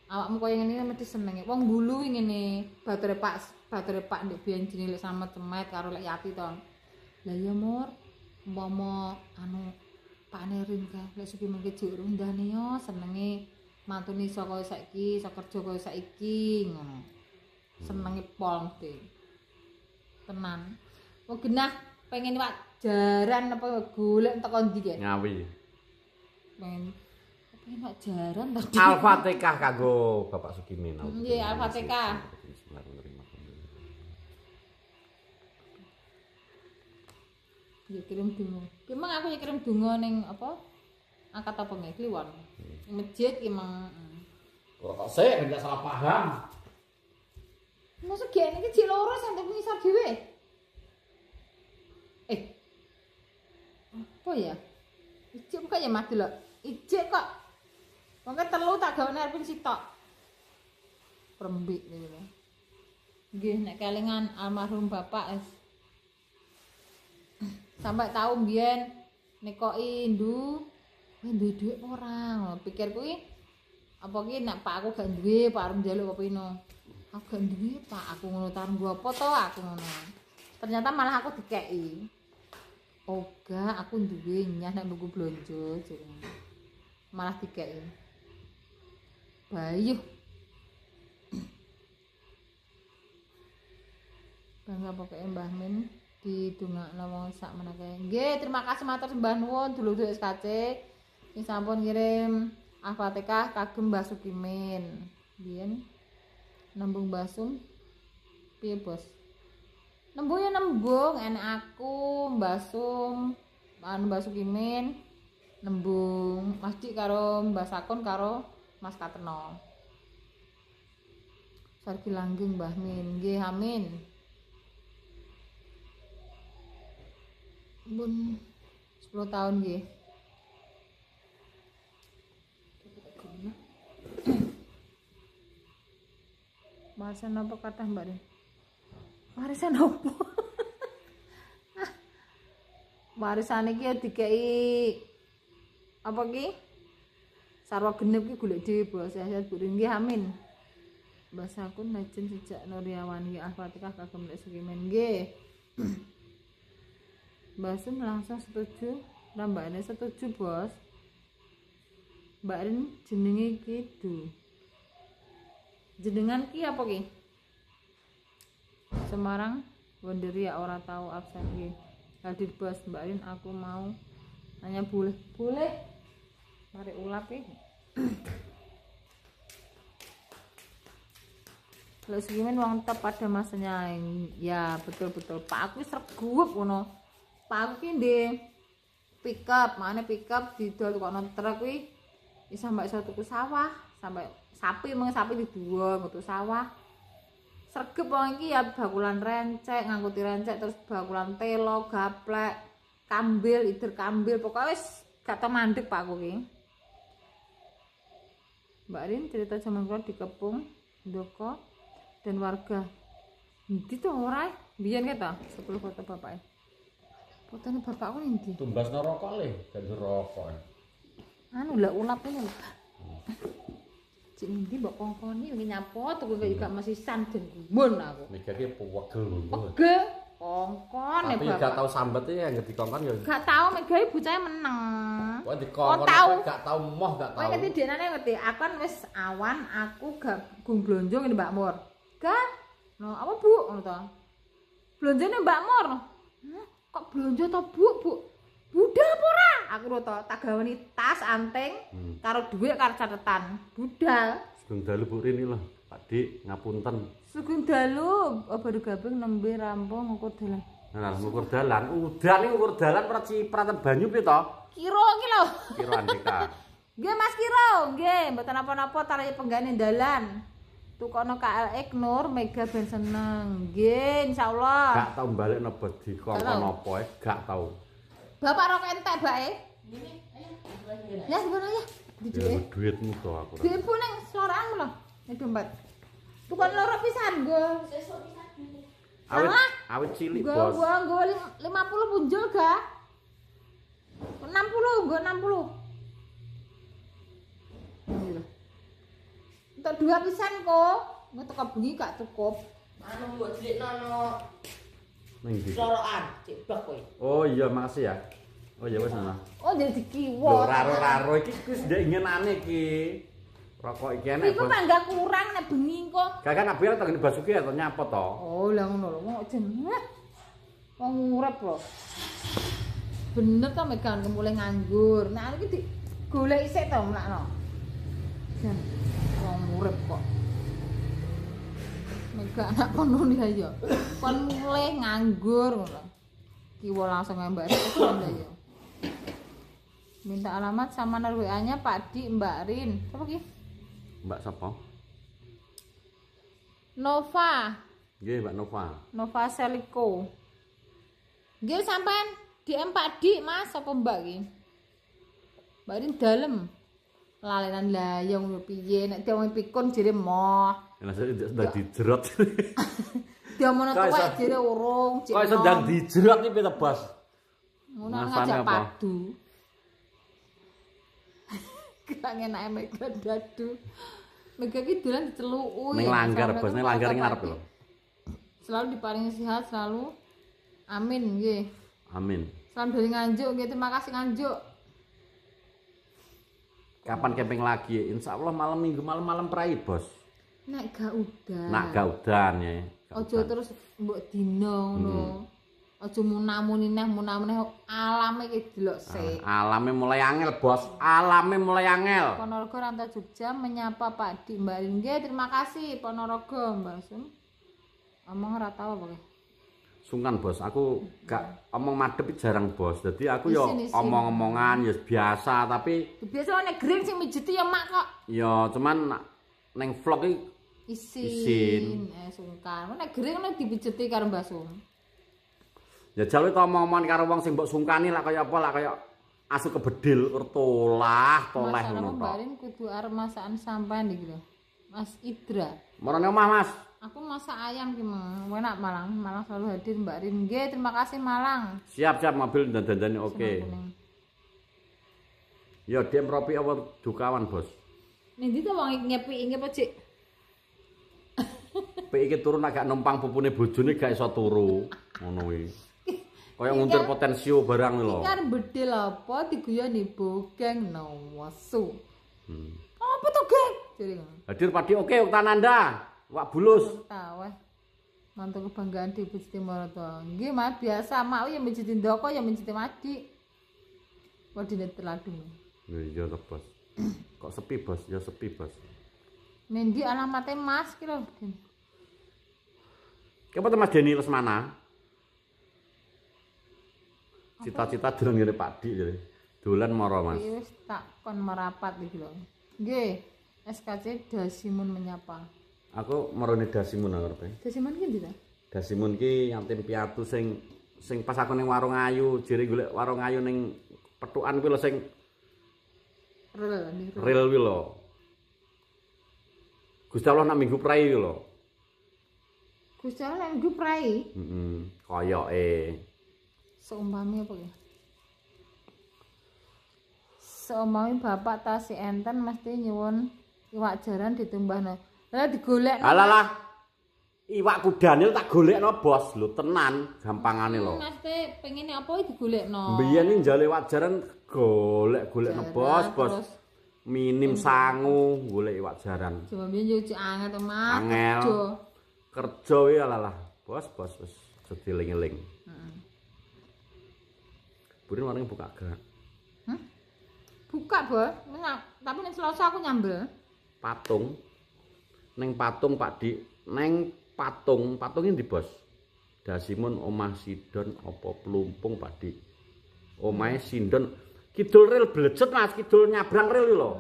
awakmu koyo ngene mesti senenge. Wong Bulu ngene, bature Pak ndek biyen jenenge sama cemet karo lek Yati to. Lah ya Mur, umpama anu Pak Nerin kae lek suki mengke juk rundane yo senenge mantune iso koyo saiki, iso kerja koyo saiki ngono. Senenge pol mesti. Tenan. Wong genah pengen Pak jaran apa golek teko ndi kae? Ngawi. Pengen Pak jaran tadi. Al-Fatihah kanggo Bapak Sukimin. Nggih, Al-Fatihah. Ya kirim donga. Memang aku ya kirim donga ning apa? akad apa nggih kliwon. Masjid emang Kok sik enggak salah paham. masa gene iki jek loro sampe ngisor dhewe. Apa ya? Ijek bukan ya Mas delok. Ijek kok. Mongke telu tak gawe nerpin sitok. Rembik niku. Nggih nek kelingan almarhum bapak sampai tahu mbiyen nekoki ndu dhuwit ora. Pikir kuwi apa ki nek Pak aku gak duwe, Pak arep njaluk apa pino. Aku gak duwe, Pak, aku ngono tarung apa to aku ngono. Ternyata malah aku dikeki. Oga, aku duwe nyah nek buku blonjo jenenge. Malah dikeki. Bayuh. Bangga pokoke Mbah Min didongakno wong sak menake. Nggih, terima kasih matur sembah nuwun dulur-dulur SKC sing sampun ngirim Al-Fatihah kagem Mbah Sukimin. Biyen nembung basum piye, Bos? Nembung ya nembung, enek aku Mbasum, Mbah Sukimin, nembung Mas Dik karo Mbah Sakon karo Mas Kateno. Sarki langgeng Mbah Min, nggih amin. Bun 10 tahun nggih. Warisan apa kata Mbak Din? Warisan apa? Warisan iki ya dikei apa ki? Sarwa genep ki golek dhewe Bos. Sehat Bu Rin nggih amin. Mbah Sakun lajeng sejak Nuriawan nggih Al-Fatihah kagem Lek Sukimen nggih. Mbak Sum langsung setuju, lah Mbak Rin setuju Bos. Mbak Rin jenenge Kidu. Jenengan ki apa ki? Semarang Wonderi ya ora tahu absen ki. Hadir Bos Mbak Rin aku mau nanya boleh. Boleh. Mari ulap iki. Kalau segimen wong tetap pada masanya ya betul-betul Pak aku sergup ngono. Pak aku ki ndek pick up, mana pick up didol kono truk kuwi wis sampai iso tuku sawah, sampai sapi dibuang metu sawah. Sregep wong iki ya bakulan rencek, ngangkuti rencek terus bakulan telo, gaplek, kambil, ider kambil, pokoknya wis gak tau mandek Pak aku ki. Mbak Rin cerita zaman kula dikepung Ndoko dan warga. Ndi to ora? Biyen kata 10 foto bapake. Fotone bapakku ndi? Tumbas rokok le, gak rokok. Anu lah ulap ini lho. Cik ndi mbok kongkoni wingi nyapo tuku gak masih sanjen gumun aku. Mikirke pegel lho. Pegel kongkon ya Tapi bapak. gak tau sambet ya ngerti dikongkon ya. Gak tau megawe bocahe meneng. Kok dikongkon gak tau moh gak tau. Kowe ngerti denane ngerti, aku kan wis awan aku gak gung blonjo ngene Mbak Mur. Gak. No, apa Bu ngono to? Blonjone Mbak Mur. Kok blonjo to Bu? Budal apa ora? Aku lho to tak gawani tas anting karo dhuwit karo catetan. Budal. Sugeng dalu Bu Rin lho. Pak Dik ngapunten. Sugeng dalu baru gabung nembe rampung ngukur dalan. Nah, ngukur dalan. Udan iki ngukur dalan praten banyu piye to? Kiro iki lho. Kira andeka. Nggih Mas Kiro, nggih mboten napa-napa tarane penggane dalan. Tukono KLX Nur Mega ben seneng. Nggih insyaallah. Gak tau balekno bodi kongkon apa gak tau. Bapak rok entek bae. Ngene, ayo. Ya sebenarnya ya. Ya duitmu to aku. Duitmu ning seloroanmu lho. Nek dompet. Tukon loro pisan nggo. Sesuk pisan. Awit cilik Nggo Bos. nggo 50 punjul ga. 60 nggo 60. Untuk 2 pisan kok. Engko teko bengi gak cukup. Anu mbok delikno Ning ndi? lorokan, cek bak kowe. Oh iya makasih ya. Oh iya wis ana. Oh jadi Lho kiwo. raro-raro iki wis ndek ngenane iki. Rokok iki enek. Iku mangga kurang nek bengi kok. Gak kan abi tak ngene Basuki ya to nyapa to. Oh lah ngono lho, kok jeneng. Wong urip lho. Bener to megan kemulih nganggur. Nah iki digolek isik to mlakno. Jan wong urip kok. Mega anak kono ya. Kon mulih nganggur ngono. Kiwa langsung ngambak tekan ya. Minta alamat sama nomor WA-nya Pak Di, Mbak Rin. Apa ki? Mbak sapa? Nova. Nggih, Mbak Nova. Nova Seliko. Nggih sampean DM Pak Di, Mas, apa Mbak ki? Mbak Rin dalem. Lalenan layong yo piye nek diomong pikun jere moh. Langsung sudah dijerot. Diomong Kok tuwek iso- jere urung, Kok iso ndang dijerot iki piye Bos? ngono Masane ngajak apa? padu. Gak enak mega dadu. Mega ki dolan diceluki. Ning langgar Bos, ning langgar iki ngarep lho. Selalu diparingi sehat selalu. Amin nggih. Amin. Salam dari Nganjuk nggih, terima kasih Nganjuk. Kapan camping lagi? Insya Allah malam minggu malam prai Bos. Nek gak udah. Nak gak udan ya. Gak Ojo udan. terus mbok dino ngono. Ojo munamuni neh alame iki delok sik. Alame mulai angel Bos. Alame mulai angel. Ponorogo Rantau Jogja menyapa Pak Di Mbak Rin. Nggih, terima kasih Ponorogo Mbak Sum. Omong ora tau apa ki. Sungkan Bos, aku gak omong madhep jarang Bos. Jadi aku yo Isin-isin. omong-omongan ya biasa tapi Biasa nek gering sing mijeti ya mak kok. yo cuman neng vlog iki Isin. Sungkan. Nek gering nek dipijeti karo Mbak Sum. ya jalu to omong-omongan karo wong sing mbok sungkani lah kaya apa lah kaya asu kebedil toleh Masalah ngono Mbak tok. Rin kudu arep masakan sampean iki lho. Mas Idra. Marane omah Mas. Aku masak ayam ki Mang. Enak Malang. Malang selalu hadir Mbak Rin. Nggih, terima kasih Malang. Siap-siap mobil dandani oke. Senang kuning. Ya DM Ropi apa dukawan Bos. Ning ndi to wong ngepi apa Cik? Pek iki turun agak numpang pupune bojone gak iso turu. Ngono kuwi. Kaya nguntir potensio barang lho. Kan bedil apa diguyoni bogeng nawasu. Hmm. Apa to, Geng? Jare ngono. Hadir padi oke Uktananda. Wak bulus. Taweh. Mantu kebanggaan di Bujiti Moroto. Nggih, Mas, biasa mak ya menjiti ndoko ya menjiti madi. Wadine teladung. Iya toh Bos. Kok sepi Bos? Ya sepi Bos. Nendi alamate Mas ki lho. Kepo Mas Deni Lesmana? Cita-cita dolan ngene Pak Dik jadi. Dolan moro Mas. Iki wis tak kon merapat iki lho. Nggih, SKC Dasimun menyapa. Aku merone Dasimun ngarepe. Dasimun ki ndi ta? Dasimun ki yatim piatu sing pas aku ning warung ayu, jere golek warung ayu ning petukan kuwi lho sing Rel ndi? real kuwi lho. Gusti Allah nak minggu prai kuwi lho. Gusti Allah minggu prai. Heeh, koyoke. Seumpami apa ya? Seumpami bapak tasih enten mesti nyuwun iwak jaran ditumbahno. Lah digolekno. Alalah. Iwak kudane tak golekno Bos, lho tenan gampangane lho. Mesti pengen apa digolekno. Mbiyen iki njale wajaran golek-golekno Jaran, Bos. terus Minim sangu golek iwak jaran. coba biyen yo cek angel to Mas. Angel. Kerja. Kerja kuwi alalah. Bos wis aja dieling-eling. Heeh. Burin warung buka gerak. Buka, Bos. Tapi ning Selasa aku nyambel. Patung. Neng patung Pak Dik. Neng patung ini di Bos. Dasimun omah Sidon apa Plumpung Pak Dik. Omahe Sidon kidul rel blejet Mas, kidul nyabrang rel lho.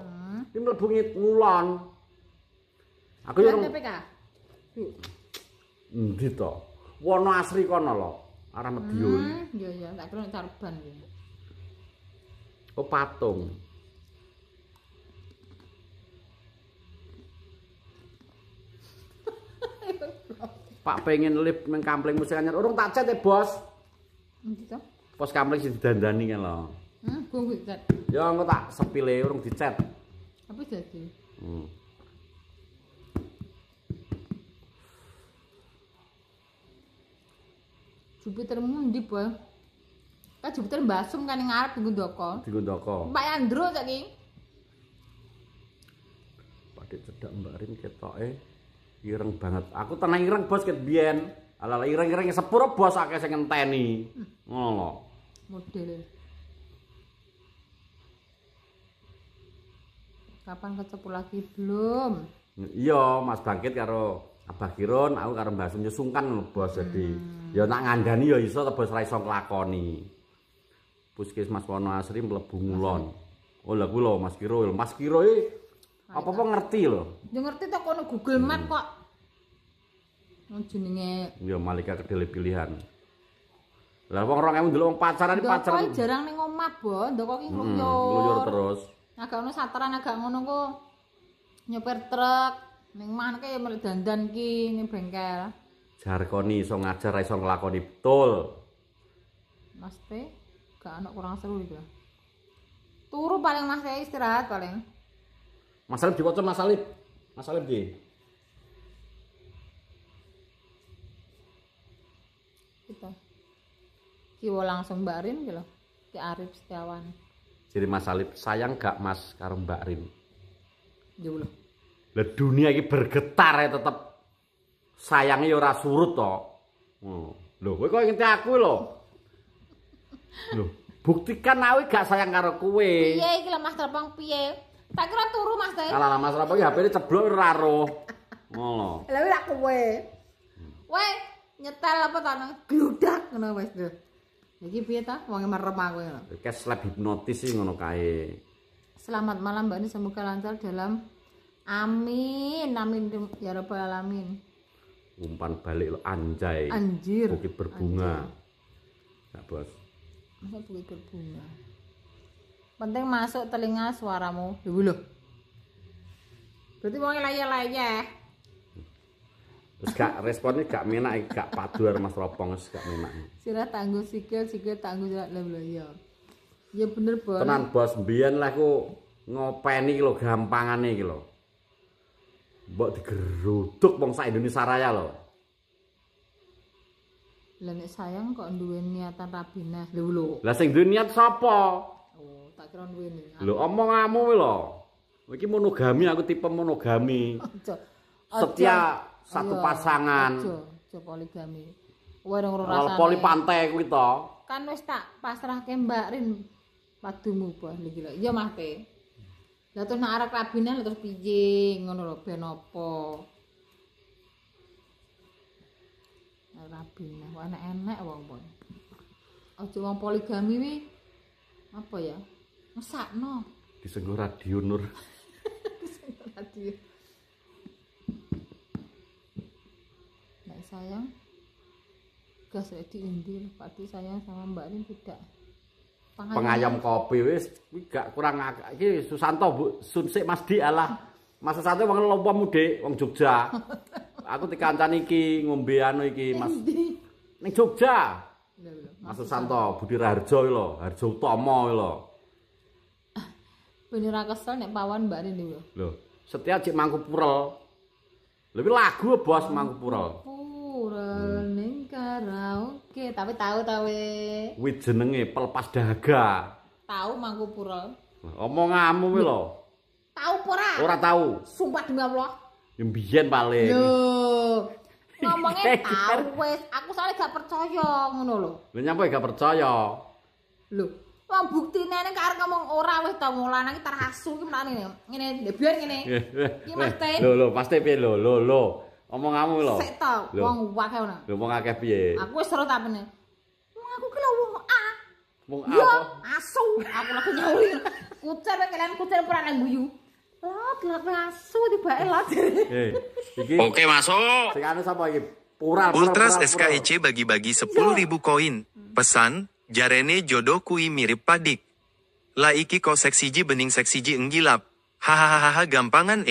Iki mlebu ngulon. Aku yo Kan TPK. Yuk. endi to? Wono asri kono lho, arah Medion. Iya, tak kira nek Carban iki. Oh patung. Pak pengen lip nang kampling musik anyar. Urung tak cet Bos. Endi to? Pos kampling sing didandani kan lho. Gonggo cat. Ya engko tak sepile urung dicet. Apa jadi? Jupitermu ndi, Boy? Kan Jupiter mbasum kan ning ngarep nggo ndoko. Digondoko. Pak Andro saiki. Pak Dik cedak Mbak Rin ketoke ireng banget. Aku tenang ireng Bos ket biyen. Ala ireng-ireng sepuro Bos akeh sing ngenteni. Ngono lho. Model. Kapan kecepu lagi belum? Iya, Mas Bangkit karo Abah Kiron, aku karo Mbak Sum sungkan lho Bos. Jadi ya nak ngandani ya iso Bos ra iso nglakoni. Puskesmas Wonoasri mlebu ngulon. Oh lha kuwi lho Mas Kiro. Mas Kiro iki apa-apa ngerti lho. Yo ngerti to kono Google Map kok. Jenenge Ya Malika Kedele pilihan. Lah wong 2000 ndelok wong pacaran pacaran. Kok jarang ning omah, Bo. Ndok ki ngluyur. Ngluyur terus. Agak ono sataran agak ngono ku nyopir truk ning maneh ya melok dandan ki ning bengkel. Jarkoni iso ngajar ra iso nglakoni betul. Mas Teh gak ono kurang seru iki. Turu paling Mas Teh istirahat paling. Mas Alif diwaca Mas Alif. Mas Alif di. Kita. Kiwa langsung Mbak Rin gitu. Ki Arif Setiawan. Jadi Mas Alif sayang gak Mas karo Mbak Rin? Ya lho. Lah dunia iki bergetar ya tetep sayangnya ya ora surut to. Lho kowe kok ngerti aku lho. Lho, buktikan awe gak sayang karo kowe. Piye iki lho Mas Terpong piye? Tak kira turu Mas Teh. Alah Mas Rapo iki HP-ne ceblok ora roh. Ngono. Lah wis kowe. Weh, nyetel apa ta nang gludak ngono wis lho. Iki piye ta? Wong merem aku ngono. Kes lab hipnotis sih ngono kae. Selamat malam Mbak Ini, semoga lancar dalam amin ya rabbal alamin. Umpan balik lo anjay. Anjir. Bukit berbunga. Enggak, Bos. Masa bukit berbunga. Penting masuk telinga suaramu. Lho. Berarti wong laya-laya. Terus gak responnya gak menak, gak padu karo Mas Ropong gak menak. Sirah tangguh sikil tangguh jarak lho ya. Ya bener, Bos. Tenan Bos, mbiyen lah ku ngopeni iki lho gampangane iki lho. Mbok digeruduk wong sak Indonesia Raya lho. Lah nek sayang kok duwe niatan rabinah. Lho. Lah sing duwe niat sapa? Oh, tak kira duwe nih. Lho omonganmu kuwi lho. Iki monogami, aku tipe monogami. Setia satu pasangan. Aja poligami. Warung rasane. Poli pantai kuwi to. Kan wis tak pasrahke Mbak Rin padumu Bos niki lho. Iya Mas Teh. Lah terus nek arek rabinah terus piye ngono lho ben apa? Rabinah wae enek wong pon. Aja wong poligami wi apa ya? Mesakno. Disenggo radio Nur. Radio. Nek sayang gas diundi pasti sayang sama Mbak Rin tidak. Pengayam kopi wis gak kurang iki Susanto Bu Sunsik Mas Di alah. Mas Susanto wong lompomu Dik, wong Jogja. Aku dikancani iki ngombe anu iki Mas. Ning Jogja. Mas Susanto Budi Raharjo iki lho, Harjo Utama iki lho. Ben ora kesel nek pawan Mbak Rin lho. Lho, setia cik Mangku Purel. Lha iki lagu Bos Mangku Purel. Purel ning karaoke, tapi tahu ta we. Kuwi jenenge pelepas dahaga. Tahu Mangku Purel. Omonganmu kuwi lho. Tahu ora? Ora tahu. Sumpah demi Allah. Ya mbiyen paling. Lho. Ngomongnya tahu wis, aku soalnya gak percaya ngono lho. Lha nyapa gak percaya? Lho, wong buktine nek arep ngomong ora wis ta wong lanang iki terasu iki menane ngene biar ngene. Iki Mas Teh. Lho pasti piye lho. Omonganmu lho. Sik to, wong akeh ngono. Lho wong akeh piye? Aku wis seru ta pene. Wong aku ki lho wong A. Wong Yo, apa? asu. Aku lagi nyauri. Kucel kalian kucel pura nang guyu. Lah asu tibake lah. Iki Oke masuk. sing anu sapa iki? Pural. Ultras SKEC bagi-bagi 10.000 koin. Pesan, jarene jodoh kui mirip padik. Lah iki kok seksiji bening seksiji enggilap. Hahaha gampangan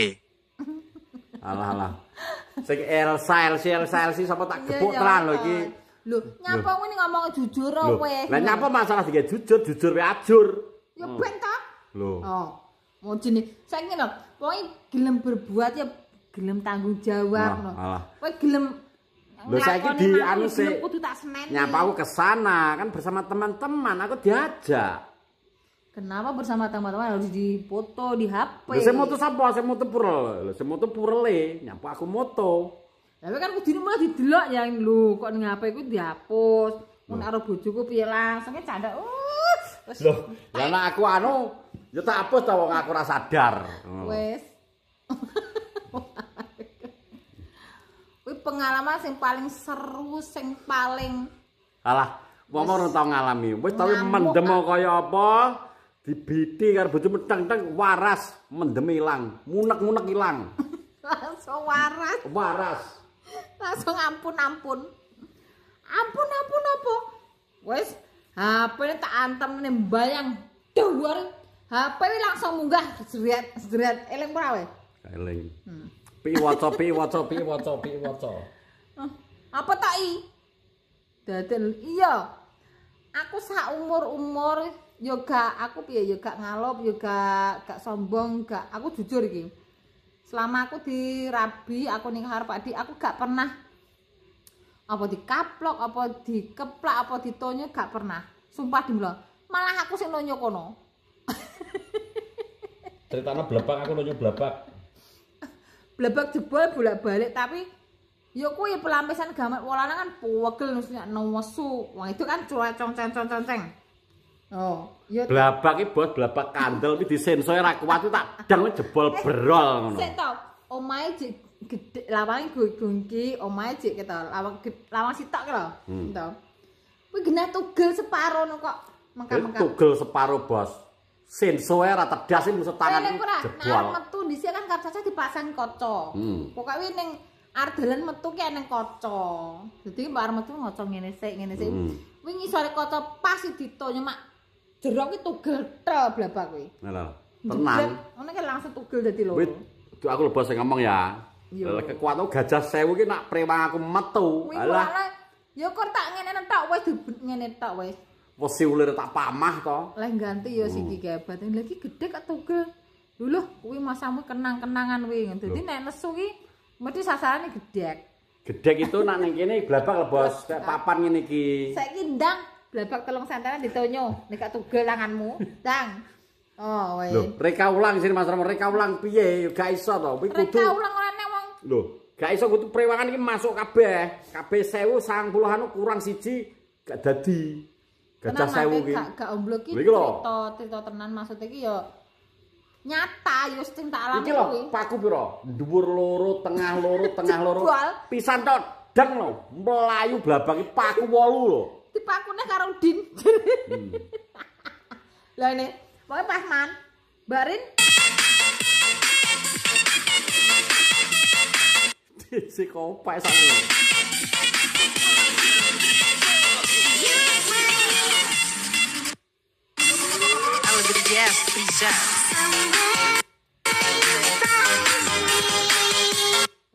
Alah. Sing Elsa sapa tak gebuk tenan lho iki. Lho, nyapa ngene ngomong jujur Lho, weh. lah nyapa masalah iki jujur wae ajur. Ya ben ta? Lho. Oh. Mau jenenge saiki lho, pokoke gelem berbuat ya gelem tanggung jawab no. Alah. Kowe gelem Lho saiki di anu sik. kudu tak seneni. Nyapa aku ke sana kan bersama teman-teman, aku diajak. Kenapa bersama teman-teman harus dipoto di HP? Lho sing moto sapa? Sing moto Purel. Lho sing moto Purele, nyapa aku moto. Lah kan kudune malah didelok ya lho kok ning HP ku dihapus. Mun karo bojoku piye langsung canda. Terus Lho, ya nek aku anu ya tak hapus ta wong aku ora sadar. wes. Kuwi pengalaman sing paling seru, sing paling Alah, Wong ora tau ngalami. Wis tau mendem kaya apa? Dibiti karo bojomu teng-teng waras, mendem ilang, munek-munek ilang. Langsung waras. Waras. Langsung ampun ampun apa? Wis HP-ne tak antem ning bayang. Dhuwur. HP langsung munggah sederet eling ora wae. Eling. Pi waca. Apa tak i? Dadel iya. Aku sak umur yo gak aku piye yo gak ngalop yo gak sombong gak aku jujur iki. Selama aku dirabi aku ning arep Pak Dik aku gak pernah apa dikaplok apa dikeplak apa ditonyo gak pernah. Sumpah dimlo. Malah aku sing nonyo kono. Ceritanya blebak aku nonyo blebak. Blebak jebol bolak-balik tapi yo kuwi pelampisan gamet wolana kan pegel nusnya nesu. Wong itu kan cuecong-ceng. Oh, yo Blabak iki bos blabak kandel iki disensor ra kuat tak dang jebol berol ngono. Sik to, omahe jek gedhe lawange gungki, omahe jek keto, lawang sitok ki lho. To. Kuwi genah tugel separo no kok mengkang-mengkang. Tugel separo bos. Sensor ra tedas iki mesti tangan jebol. Nah, metu dhisik kan kaca dipasang kaca. Pokoke ning arep dalan metu ki eneng kaca. Dadi mbak arep metu ngoco ngene sik. Kuwi ngisore kaca pas ditonyo mak jero ki tugel tel blabak kuwi. Lho, tenang. Ngono ki langsung tugel dadi loro. Wis aku lho bos sing ngomong ya. Kekuatan gajah 1000 ki nak prewang aku metu. Alah. Ya kok tak ngene tok wis ngene tok wis. Wesi ulir tak pamah to. Lah ganti ya siki kebat. Lagi gedhe kok tugel. Lho kuwi masamu kenang-kenangan kuwi. Dadi nek nesu ki mesti sasarane gedhek. Gedhek itu nak ning kene blabak lho bos, kayak papan ngene iki. Saiki ndang blabak telung santenan ditonyo. Nek gak tugel tanganmu, ndang. Oh, wis. Lho, reka ulang sini Mas Ramo, reka ulang piye? Gak iso to. Kuwi kudu. Reka ulang ora nek wong. Lho, gak iso kudu prewangan iki masuk kabeh. Kabeh 1090 kurang siji gak dadi. Gajah 1000 ki. Gak omblok ki cerita tenan maksud iki ya nyata yo sing tak alami kuwi. Iki lho, paku pira? Dhuwur loro, tengah loro. Pisan tok deng lho, mlayu blabak iki paku 8 lho. Dipakune karo Udin. Lah ini, pokoke pas man. Mbak Rin si kopek sakno.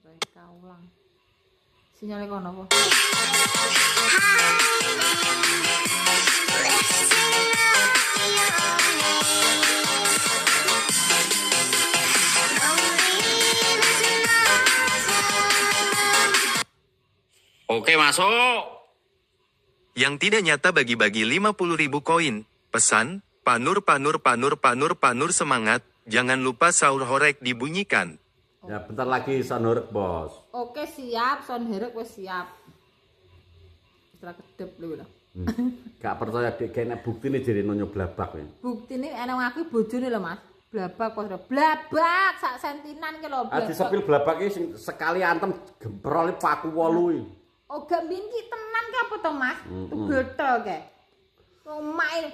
Reka ulang. Sinyale kono apa? Oke, masuk. Yang tidak nyata bagi-bagi 50.000 koin. Pesan, panur semangat, jangan lupa sahur horek dibunyikan. Ya bentar lagi sanurek bos. Oke siap, son herek wis siap. Setelah kedep lho. Gak percaya dek kene buktine jere nonyo blabak ya. Buktine enak aku bojone lho Mas. Blabak kok blabak sak sentinan ki lho. Ah disepil blabak iki sing sekali antem gemprol paku 8 iki. Oh gak binti tenan ki apa to Mas? Tugetel ke. Omae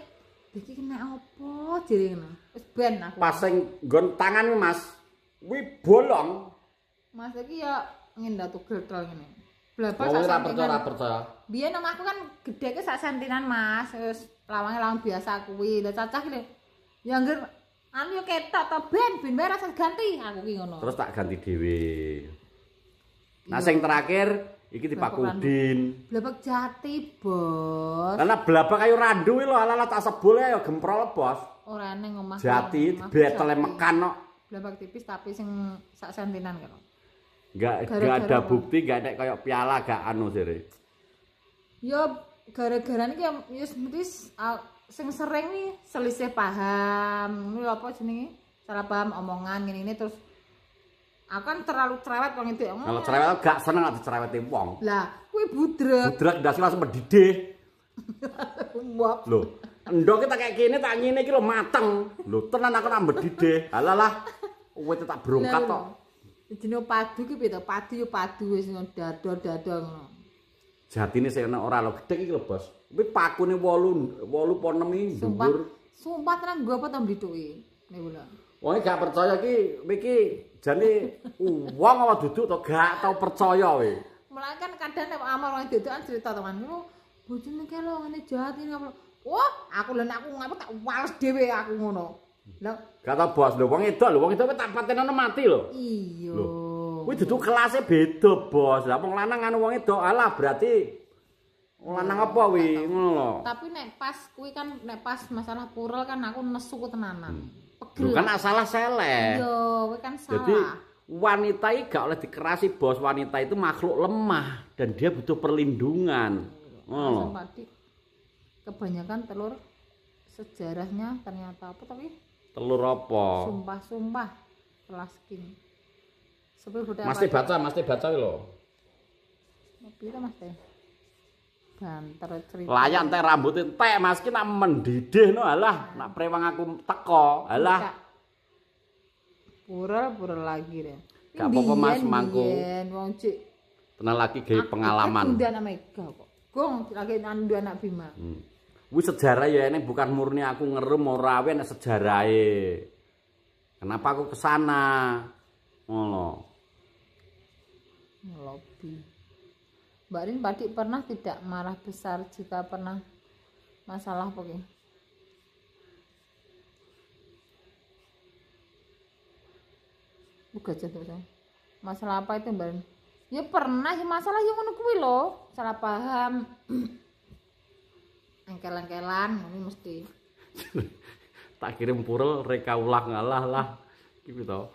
iki kena apa jere ngono. Wis ben aku. Pas sing nggon tangan iki Mas. Kuwi bolong. Mas iki ya ngendak tugetel ngene. Blabak sak sentinan. Ora percaya. Biyen omahku kan gedheke sak sentinan Mas. Wis lawange lawang biasa kuwi. Lah cacah ki ya ngger anu yo ketok to ben rasa ganti aku ki ngono. Terus tak ganti dhewe. Nah sing terakhir iki dipaku Udin. Blabak jati, Bos. Lah blabak ayo randu lho, ala tak sebule ya gemprol, Bos. Ora ning omah. Jati betele mekan kok. Blabak tipis tapi sing sak sentinan kok. Enggak ada bukti, enggak ada kayak piala, enggak anu jere. Yo gara-gara niki ya mesti sing sering nih selisih paham. Ini apa jenenge? Salah paham omongan ngene terus akan terlalu cerewet wong itu. Kalau cerewet gak seneng nek dicereweti wong. Lah, kuwi budrek. Budrek ndas langsung mendidih. Wap. Lho, endok kita kayak gini tak ngene iki lho mateng. Lho, tenan aku nak mendidih. Halalah. Wis tak brongkat tok. Jenenge padu ki piye to? Padu yo padu wis dador ngono. Jatine sing ora lho gedhe iki lho, Bos. Kuwi pakune 8 po 6 iki Sumpah, dhuwur. sumpah tenan gua apa to mblithuki. Niku lho. Wong gak percaya iki jane wong apa duduk to gak tau percaya we. Mulai kan kadang nek amar wong dodokan cerita teman ngono, bojone ki lho ngene jahat ini apa. Wah, aku lho nek aku ngapa tak wales dhewe aku ngono. Lah, Gak tau Bos lho wong edok tak patenono mati lho. iya. Kuwi duduk kelasnya beda, Bos. Lah wong lanang anu wong edok alah berarti wong lanang apa wi ngono lho. Tapi nek pas kuwi kan nek pas masalah purel kan aku nesu ku tenanan. Lho Pegel. kan salah seleh. Iya, kuwi kan Jadi salah. wanita itu gak oleh dikerasi, Bos. Wanita itu makhluk lemah dan dia butuh perlindungan. Asam padi. Kebanyakan telur sejarahnya ternyata apa tapi Telur apa? sumpah-sumpah kelasking. Sebelum budaya Mesti baca lho. Pira Mas Teh? Banter cerita. Layan teh rambutnya entek Mas ki nak mendidih no alah, nak prewang aku teko. Alah. Purel lagi deh. Gak apa-apa, Mas, mangku. Wong cik. Tenang lagi gawe pengalaman. Aku anak Mega kok. Gong lagi andu anak Bima. Wis sejarah ya ini bukan murni aku ngerem ora wae nek sejarahe. Kenapa aku kesana? Ngono. Lobby. Mbak Rin Padik pernah tidak marah besar jika pernah masalah apa ki? Bukan jatuh saya. Masalah apa itu Mbak Rin? Ya pernah ya masalah yang ngono kuwi lho, salah paham. Engkel-engkelan ini mesti. Tak kirim purel reka ulah ngalah lah. Gitu to.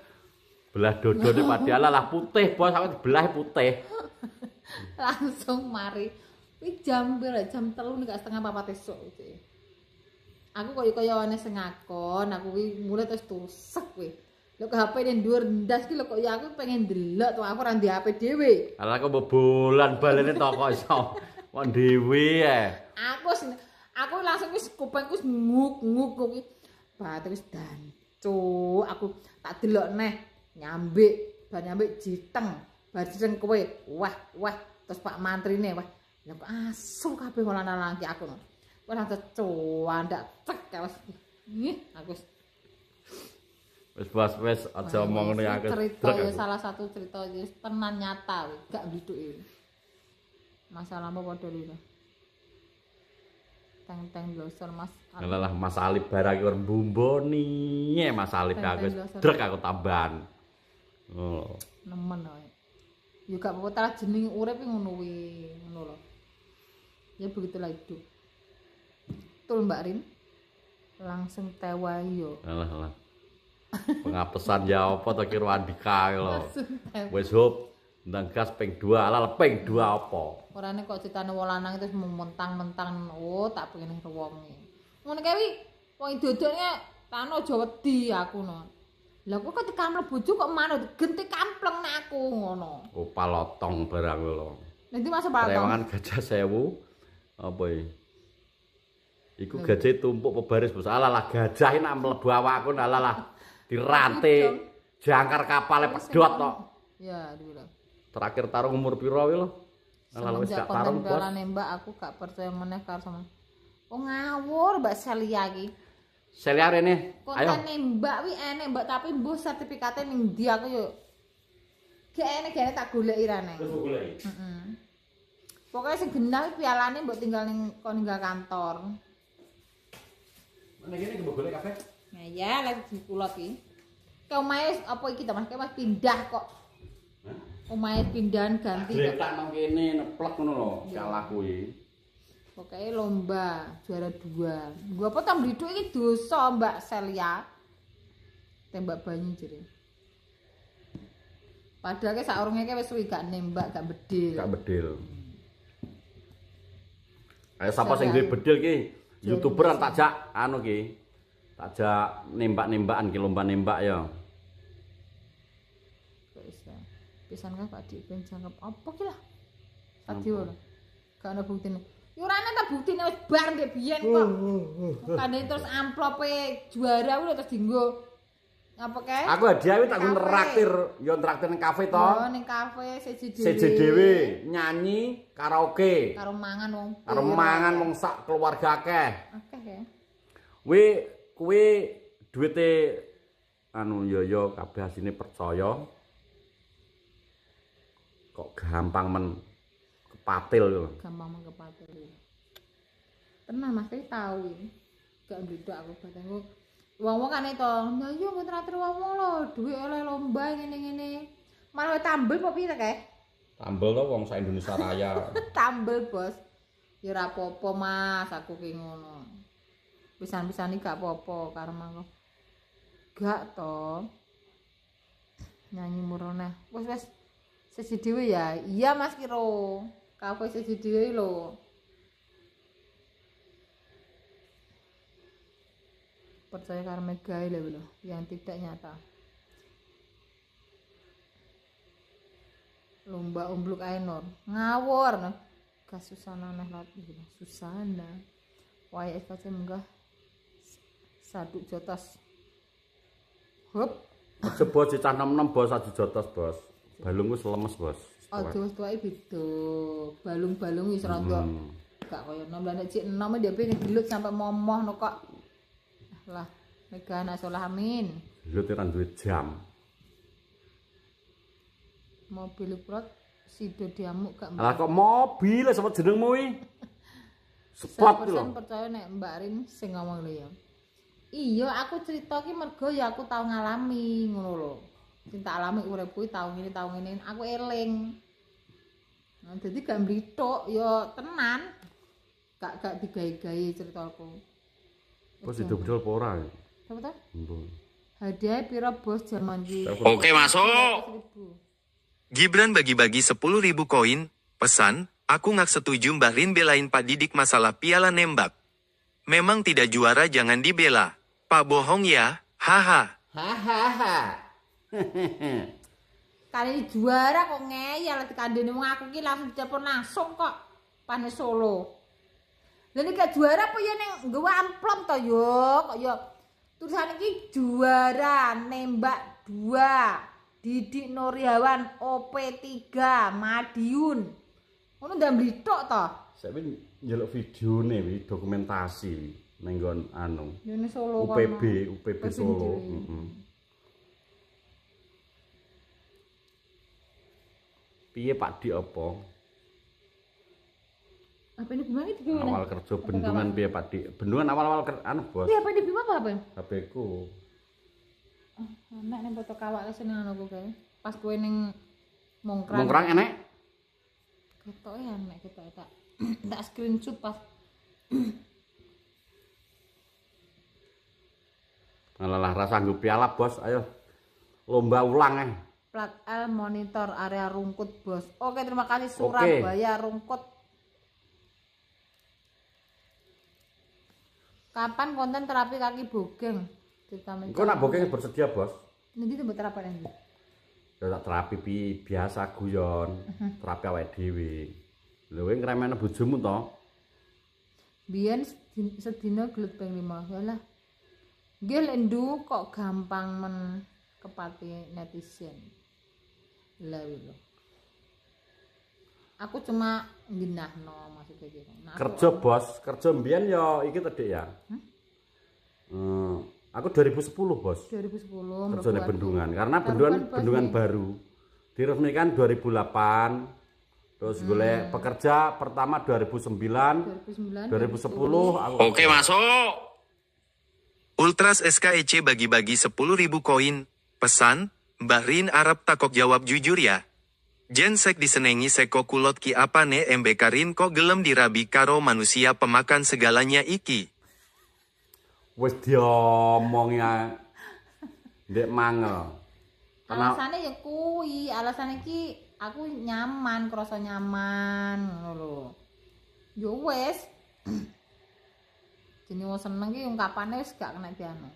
Belah dodone padahal lah putih, Bos, aku dibelah putih. Langsung mari. Kuwi jam pira? Jam 3 nek setengah 4 esuk iki. Aku kaya ana sing ngakon, aku kuwi mulai terus tusek kuwi. Lho ke HP ning dhuwur ndas ki lho kok ya aku pengen ndelok to aku ora ndek HP dhewe. Alah kok bobolan balene toko iso. Wong dhewe Aku langsung wis kupengku nguk-nguk kuwi. Batu wis dancu. Aku tak delok neh nyambik, bar nyambik jiteng. Bar jiteng kowe. Wah, terus Pak Mantrine wah. Lah kok asu kabeh wong lanang ki aku. Wah kecuan ndak cek wis. Nggih, aku wis aja omong ngene aku. Cerita ya salah satu cerita ya tenan nyata gak bidhuke. Masalah apa padha lho. Teng-teng losor Mas. Alah Mas Alip barang iki mbumboni Mas Alip aku drek aku tambahan. Oh. Nemen wae. Ya gak apa-apa ta jeneng urip ngono kuwi, ngono lho. Ya begitulah hidup. Betul Mbak Rin. Langsung tewai yo. Alah. Pengapesan ya apa to kira Andika lho. Wis hop ndang gas ping 2 alah ping 2 apa. Orane kok critane wong lanang itu mentang-mentang oh tak pengen wonge. Ngono kae wong dodone tano aja wedi aku no. Lah kok tekan mlebu kok manut genti kampleng nek aku ngono. Oh palotong barang lho. Nanti masa palotong. Rewangan gajah 1000 apa iki? Iku gajah tumpuk pebaris Bos. Alah gajah iki nak mlebu awakku alah dirante jangkar kapale pedhot tok. Ya, dulu. Terakhir tarung umur piro kuwi lho? Alah wis gak tarung Bos. Mbak aku gak percaya meneh karo sama. Oh ngawur Mbak Celia iki. Celia rene. Ayo. Kontane Mbak wi enek Mbak tapi mbuh sertifikate ning ndi aku yo. Gak enek tak goleki rene. Wis goleki. Heeh. Pokoke sing genah pialane mbok tinggal ning kon ninggal kantor. Nek kene mbok golek kabeh. Nah ya lagi dikulot iki. Ke omahe apa iki to Mas? Ke Mas pindah kok. Hah? Omahe pindahan ganti kok. Dretak nang kene neplek ngono lho, kalah kuwi. Pokoke lomba juara 2. Gua apa ta mbliduk iki dosa Mbak Celia. Tembak banyu jere. Padahal sak urunge wis suwi gak nembak, gak bedil. Gak bedil. Ayo sapa sing duwe bedil ki? YouTuber tak jak anu ki. Tak jak nembak-nembakan ki lomba nembak ya. Pisan kan Pak Dik ben jangkep apa ki lah. Sadio lho. Gak ana buktine. Yo ora ana ta buktine wis bar ndek biyen kok. Kane terus amplope juara kuwi terus dienggo Apa kae? Aku hadiah kuwi tak Kafe. nraktir, yo nraktir ning kafe to. Oh, ning kafe siji dhewe. Siji dhewe nyanyi karaoke. Karo mangan wong. Karo mangan wong sak keluarga akeh. Akeh ya. Kuwi duwite anu yo kabeh asine percaya. Kok gampang men kepatil lho. Gampang mengkepatil. Tenan Mas iki tahu iki. Gak beda aku batangku. Wong-wong kan itu, "Ya yo mboten traktir wong-wong lho, duwe oleh lomba ngene-ngene." Malah tambel apa piye kae? Tambel to wong sak Indonesia Raya. Tambel, Bos. Ya ora apa-apa, Mas, aku ki ngono. Pisan-pisan iki gak apa-apa karo mangko. Gak to. Nyanyi murone. Wes siji dhewe ya. Iya, Mas Kiro. Kafe siji dhewe lho. Percaya karo megae lho yang tidak nyata. Lomba umbluk Ainur ngawur nah. Kasusana neh lat iki Susana. Wae SKC munggah saduk jotos. Hop. Aja bos cah nom-nom bos adu jotos bos. Balung wis lemes bos. Aja wis tuwake beda. Balung-balung wis rada gak kaya nom lan nek cik enom dia pengen gelut sampai momoh no kok. Lah, Mega anak Solah Amin. Lu teran duwe jam. Mobil prot sido diamuk gak Lah kok mobil sapa jenengmu iki? Spot lho. 100% percaya nek Mbak Rin sing ngomong lho ya. Iya, aku cerita ki mergo ya aku tau ngalami ngono lho. Sing tak alami uripku tau ngene, aku eling. Nah, dadi gak mrituk ya tenan. Gak digawe-gawe ceritaku. Bos itu bedol apa ora? Apa ta? Mbon. Hadiah pira bos Jerman iki? Oke masuk. Gibran bagi-bagi 10.000 koin, pesan, aku nggak setuju Mbak Rin belain Pak Didik masalah piala nembak. Memang tidak juara jangan dibela. Pak bohong ya, haha. Hahaha. Kali ini juara kok ngeyel dikandani wong aku ki langsung ditelepon langsung kok panes Solo. Lah nek gak juara apa ya ning nggawa amplop to yo kok yo tulisan iki juara nembak 2 Didik Nuryawan OP3 Madiun. Ngono ndang blitok to. Saiki njaluk videone wi dokumentasi ning nggon anu. Yo ning Solo UPB Solo. Piye Pak Dik apa? Apa ini gimana itu gimana? Awal kerja bendungan piye Pak Dik? Bendungan awal-awal anu bos. Iya apa ini gimana apa? HP ku. Enak nih foto kawak seneng aku kae. Pas kowe ning Mongkrang. Mongkrang enek? Ketoke enek ketoke tak screenshot pas. Alah rasa nggo piala bos, ayo. Lomba ulang Plat L monitor area Rungkut, Bos. Oke, terima kasih Surabaya Rungkut. Kapan konten terapi kaki bogeng? Engko nak bogeng bersedia, Bos. Nanti tempat terapi nanti. Ya tak terapi biasa guyon, terapi awake dhewe. Lha kowe ngremehne bojomu to? Biyen sedina gelut ping 5. Yalah. Nggih lendu kok gampang men kepati netizen. Lah lho. Aku cuma ngginahno maksudnya gitu. Nah, Kerja Bos, kerja mbiyen ya iki to Dik ya. Aku 2010 Bos. 2010 Kerjane bendungan karena Bos bendungan baru. Diresmikan 2008. Terus golek pekerja pertama 2009, 2010 aku. Oke masuk. Ultras SKEC bagi-bagi 10.000 koin. Pesan, Mbak Rin Arab takok jawab jujur ya. Jensek disenengi seko kulot ki apane MBK Rin kok gelem dirabi karo manusia pemakan segalanya iki. Wis diomongi ndek mangel. Alasane ya kuwi, alasane iki aku nyaman, krasa nyaman ngono lho. Ya wis. Jenenge wong seneng ki ungkapane wis gak kena dianu.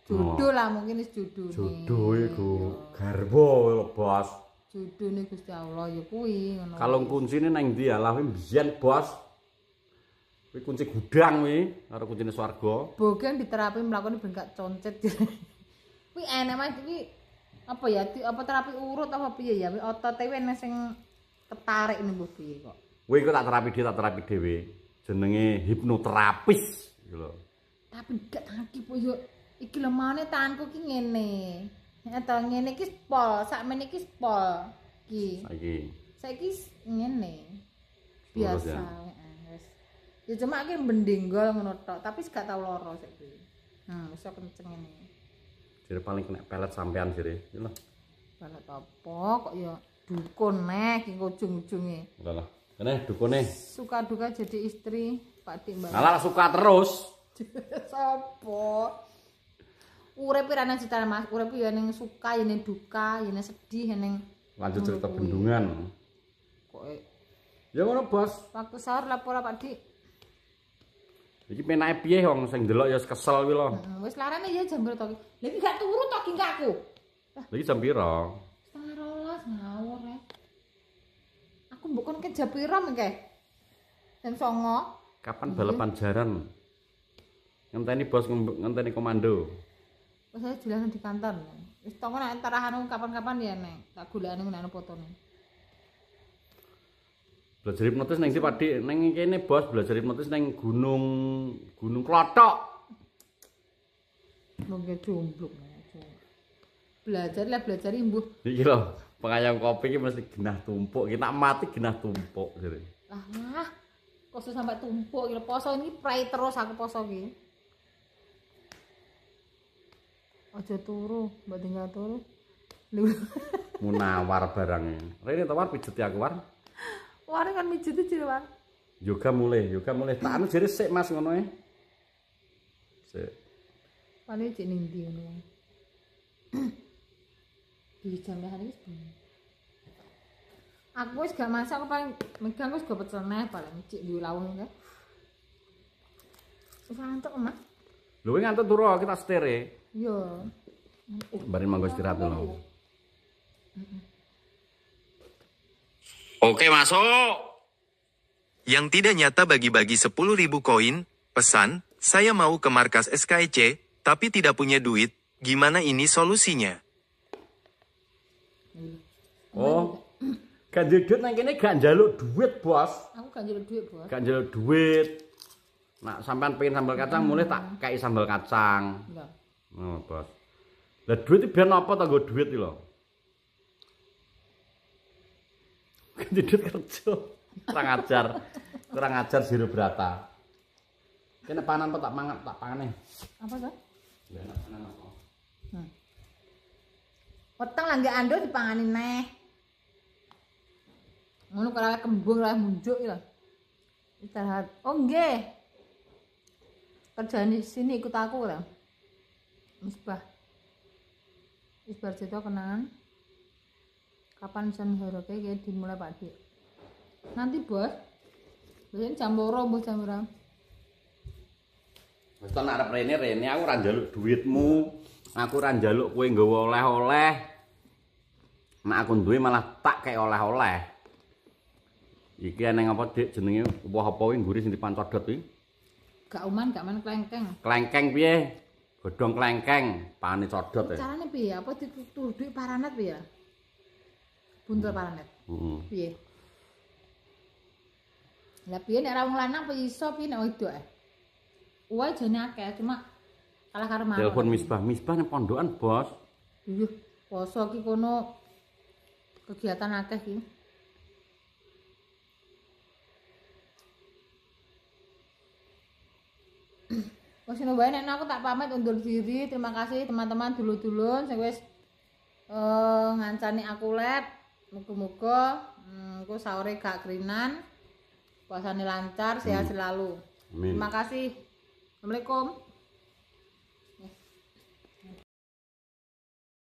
Jodoh lah mungkin wis jodone. Jodoh iku garwa lho, Bos. Jodone Gusti Allah ya kuwi ngono. Kalung kuncine nang ndi ya? Lah biyen, Bos. Kuwi kunci gudang kuwi karo kuncine swarga. Bogeng diterapi mlakoni ben gak concet. Kuwi enak Mas iki apa ya apa terapi urut apa piye ya otote enek sing ketarik nih mbok piye kok. Kuwi tak terapi dhewe. Jenenge hipnoterapis gitu lho. Tapi gak tanganku po yo iki lemane tanganku ki ngene. Atau ngene iki spol, sakmene iki spol. Iki. Saiki ngene. Biasa. Wis. Ya cuma iki mbendenggol ngono tok, tapi gak tau lara saiki. Iso kenceng ngene. Jare paling kena pelet sampean jare. Lho. Pelet apa kok ya dukun neh iki ujung-ujunge. Lah. Kene dukune. Suka duka jadi istri Pak Dik Mbak. Malah suka terus. Sopo? Urip ra nang cita Mas, urip ya ning suka, ya ning duka, ya ning sedih, ya ning Lanjut cerita bendungan. kok Ya ngono, Bos. waktu sahur lapor Pak Dik. Iki penake piye wong sing ndelok ya kesel kuwi lho. Wis larane ya jam berapa to? Lha iki gak turu to ki aku. Lha iki jam pira? Setengah 12 ngawur ya. Aku mbok kon ke jam pira mengke? Jam 09.00. Kapan balapan jaran? Ngenteni bos ngenteni komando. Wis saya jalan di kantor. Wis tonggo nek tarahan kapan-kapan ya nek tak golekane ngono fotone. Belajar hipnotis neng si Padi neng kene bos belajar hipnotis neng gunung Klothok. Mungkin jomblok. Belajar imbuh. Iki lho, pengayam kopi iki mesti genah tumpuk. Kita mati genah tumpuk jare. Lah, kok sampai tumpuk iki poso ini prai terus aku poso iki. Aja turu, mbak tinggal turu. Munawar barangnya. Rene tawar pijeti aku war. Ware kan mijiti jare, Bang. Yoga mulai. Tak anu jare sik Mas ngono e. Sik. Paling cek ning ndi ngono. Di jam-jam iki sebenarnya. Aku wis gak masak, aku paling megang wis gak pecel neh paling cek duwe lawuh ya. Wis ngantuk, Mas. Lho kowe ngantuk turu kita setere. Yo. Barin manggo istirahat lho. Oke masuk. Yang tidak nyata bagi-bagi 10.000 koin, pesan, saya mau ke markas SKEC, tapi tidak punya duit, gimana ini solusinya? Oh. Gak njaluk duit nang kene gak njaluk duit, Bos. Aku gak njaluk duit, Bos. Gak njaluk duit. Nak sampean pengen sambal kacang mulai tak kei sambal kacang. Enggak. Oh, Bos. Lah duit iki biar apa ta nggo duit iki lho. Duit kerja. Kurang ajar Zero Brata. Kene panan apa tak pangane. Apa to? Lah enak panan apa? Weteng lah nggak ando dipangani neh. Ngono kalau kembung lah munjuk ya. Istirahat. Oh nggih. Kerjaan di sini ikut aku lah. Misbah. Misbah cerita kenangan. Kapan sen horoke kayak dimulai Pak Dik. Nanti Bos. Biasanya jam 2 mbah jam berapa? Wis tak arep rene aku ora njaluk duitmu. Aku ora njaluk kowe nggawa oleh-oleh. Nek aku duwe malah tak kek oleh-oleh. Iki eneng apa Dik jenenge apa kuwi ngguri sing dipancodot kuwi? Gak uman, gak man klengkeng. Klengkeng piye? Godhong klengkeng, pane codot ya. Carane piye? Apa ditutur duit paranet piye? Buntel paranet. Heeh. Piye? Lah piye nek ra wong lanang apa iso piye nek wedok e? Uwe jane akeh cuma kalah karo mawon. Telepon Misbah nang pondokan, Bos. Iya, poso ki kono kegiatan akeh ki. Wes ngono wae nek aku tak pamit undur diri. Terima kasih teman-teman dulur-dulur sing wis ngancani aku lab. Muga-muga engko sahore gak krinan. Puasane lancar, sehat selalu. Amin. Terima kasih. Assalamualaikum.